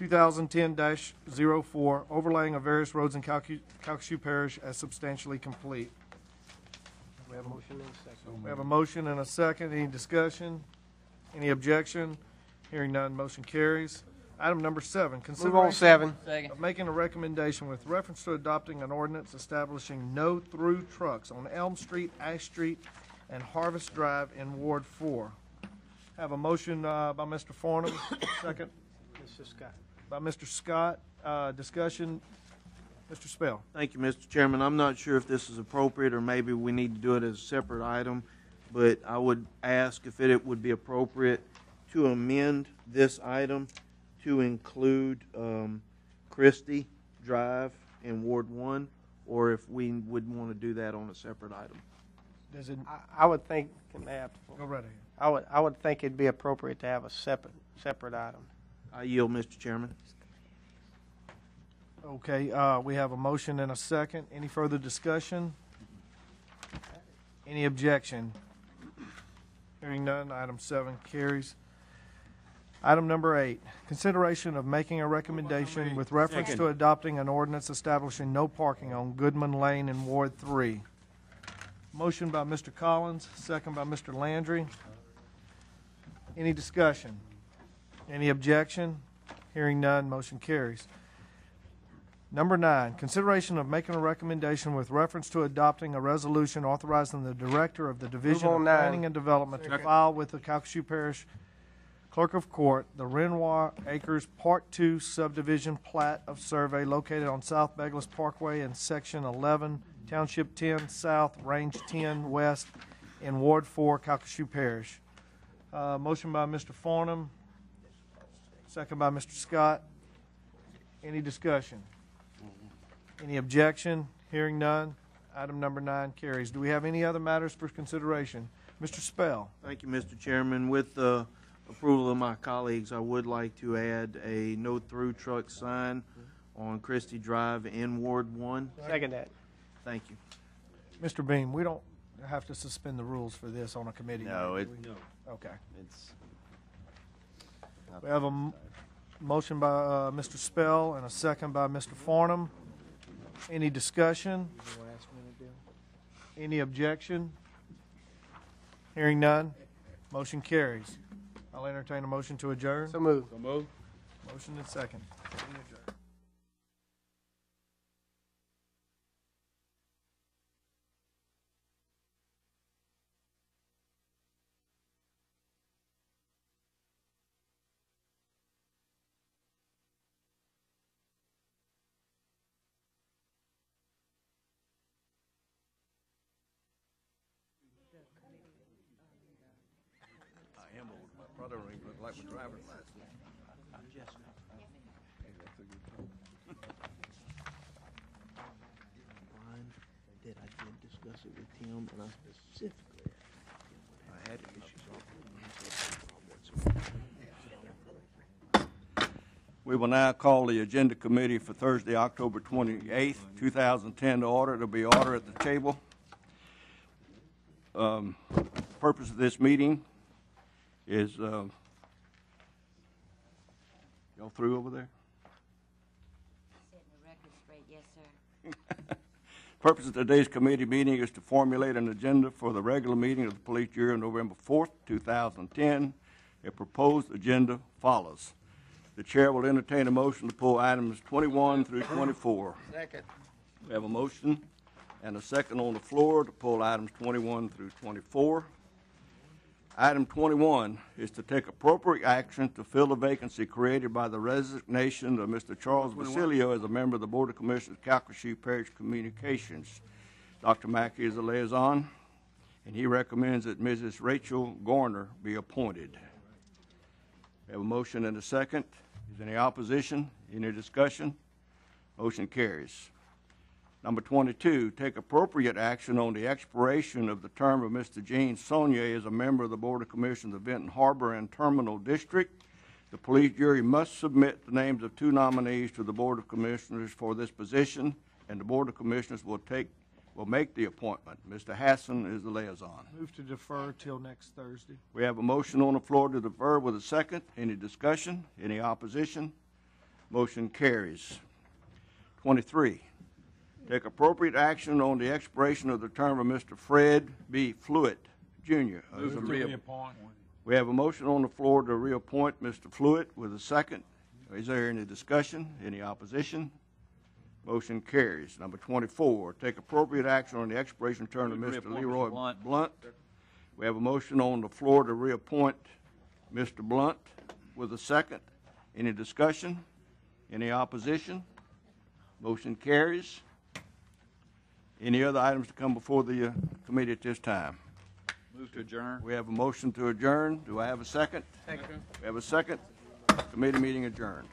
2010-04, overlaying of various roads in Calcasieu Parish as substantially complete. We have a motion and a second. We have a motion and a second. Any discussion? Any objection? Hearing none, motion carries. Item number 7, Move on, consideration 7. of making a recommendation with reference to adopting an ordinance establishing no-through trucks on Elm Street, Ash Street, and Harvest Drive in Ward 4. Have a motion by Mr. Farnham, second Mr. Scott. by Mr. Scott. Discussion, Mr. Spell. Thank you, Mr. Chairman. I'm not sure if this is appropriate, or maybe we need to do it as a separate item, but I would ask if it would be appropriate to amend this item to include Christie Drive in Ward 1, or if we would want to do that on a separate item. Does it I would think, may I go right ahead? I would think it'd be appropriate to have a separate item. I yield, Mr. Chairman. Okay, we have a motion and a second. Any further discussion? Any objection? Hearing none, item 7 carries. Item number 8, consideration of making a recommendation with reference to adopting an ordinance establishing no parking on Goodman Lane in Ward 3. Motion by Mr. Collins, second by Mr. Landry. Any discussion? Any objection? Hearing none, motion carries. Number 9, consideration of making a recommendation with reference to adopting a resolution authorizing the Director of the Division of on 9. Planning and Development to file with the Calcasieu Parish Clerk of Court the Renoir Acres Part 2 subdivision plat of survey located on South Douglas Parkway in Section 11, Township 10 South, Range 10 West, in Ward 4, Calcasieu Parish. Motion by Mr. Farnham, second by Mr. Scott. Any discussion? Any objection? Hearing none, item number 9 carries. Do we have any other matters for consideration? Mr. Spell. Thank you, Mr. Chairman. With the approval of my colleagues, I would like to add a no-through truck sign on Christie Drive in Ward 1. Second that. Thank you. Mr. Beam, we don't have to suspend the rules for this on a committee. No, do we? no. Okay. It's We have a motion by Mr. Spell and a second by Mr. Farnham. Any discussion? Any objection? Hearing none, motion carries. I'll entertain a motion to adjourn. So moved. So move. Motion and second. I am old. My brother don't even look like my driver's license. That I did discuss it with Tim, and I specifically I had issues. We will now call the Agenda Committee for Thursday, October 28th, 2010 to order. There'll be order at the table. Purpose of this meeting is, y'all through over there? Setting the record straight, yes, sir. Purpose of today's committee meeting is to formulate an agenda for the regular meeting of the Police Jury on November 4th, 2010. A proposed agenda follows. The chair will entertain a motion to pull items 21 through 24. Second. We have a motion and a second on the floor to pull items 21 through 24. Item 21 is to take appropriate action to fill a vacancy created by the resignation of Mr. Charles Basilio as a member of the Board of Commissioners, Calcasieu Parish Communications. Dr. Mackey is the liaison, and he recommends that Mrs. Rachel Gorner be appointed. We have a motion and a second. Is there any opposition? Any discussion? Motion carries. Number 22, take appropriate action on the expiration of the term of Mr. Gene Saunier as a member of the Board of Commissioners of Benton Harbor and Terminal District. The police jury must submit the names of 2 nominees to the Board of Commissioners for this position, and the Board of Commissioners will make the appointment. Mr. Hassan is the liaison. Move to defer till next Thursday. We have a motion on the floor to defer with a second. Any discussion? Any opposition? Motion carries. 23. Take appropriate action on the expiration of the term of Mr. Fred B. Fluitt, Jr. We have a motion on the floor to reappoint Mr. Fluitt with a second. Is there any discussion? Any opposition? Motion carries. Number 24, take appropriate action on the expiration term of Mr. Leroy Blunt. We have a motion on the floor to reappoint Mr. Blunt with a second. Any discussion? Any opposition? Motion carries. Any other items to come before the committee at this time? Move to adjourn. We have a motion to adjourn. Do I have a second? Second. We have a second. Committee meeting adjourned.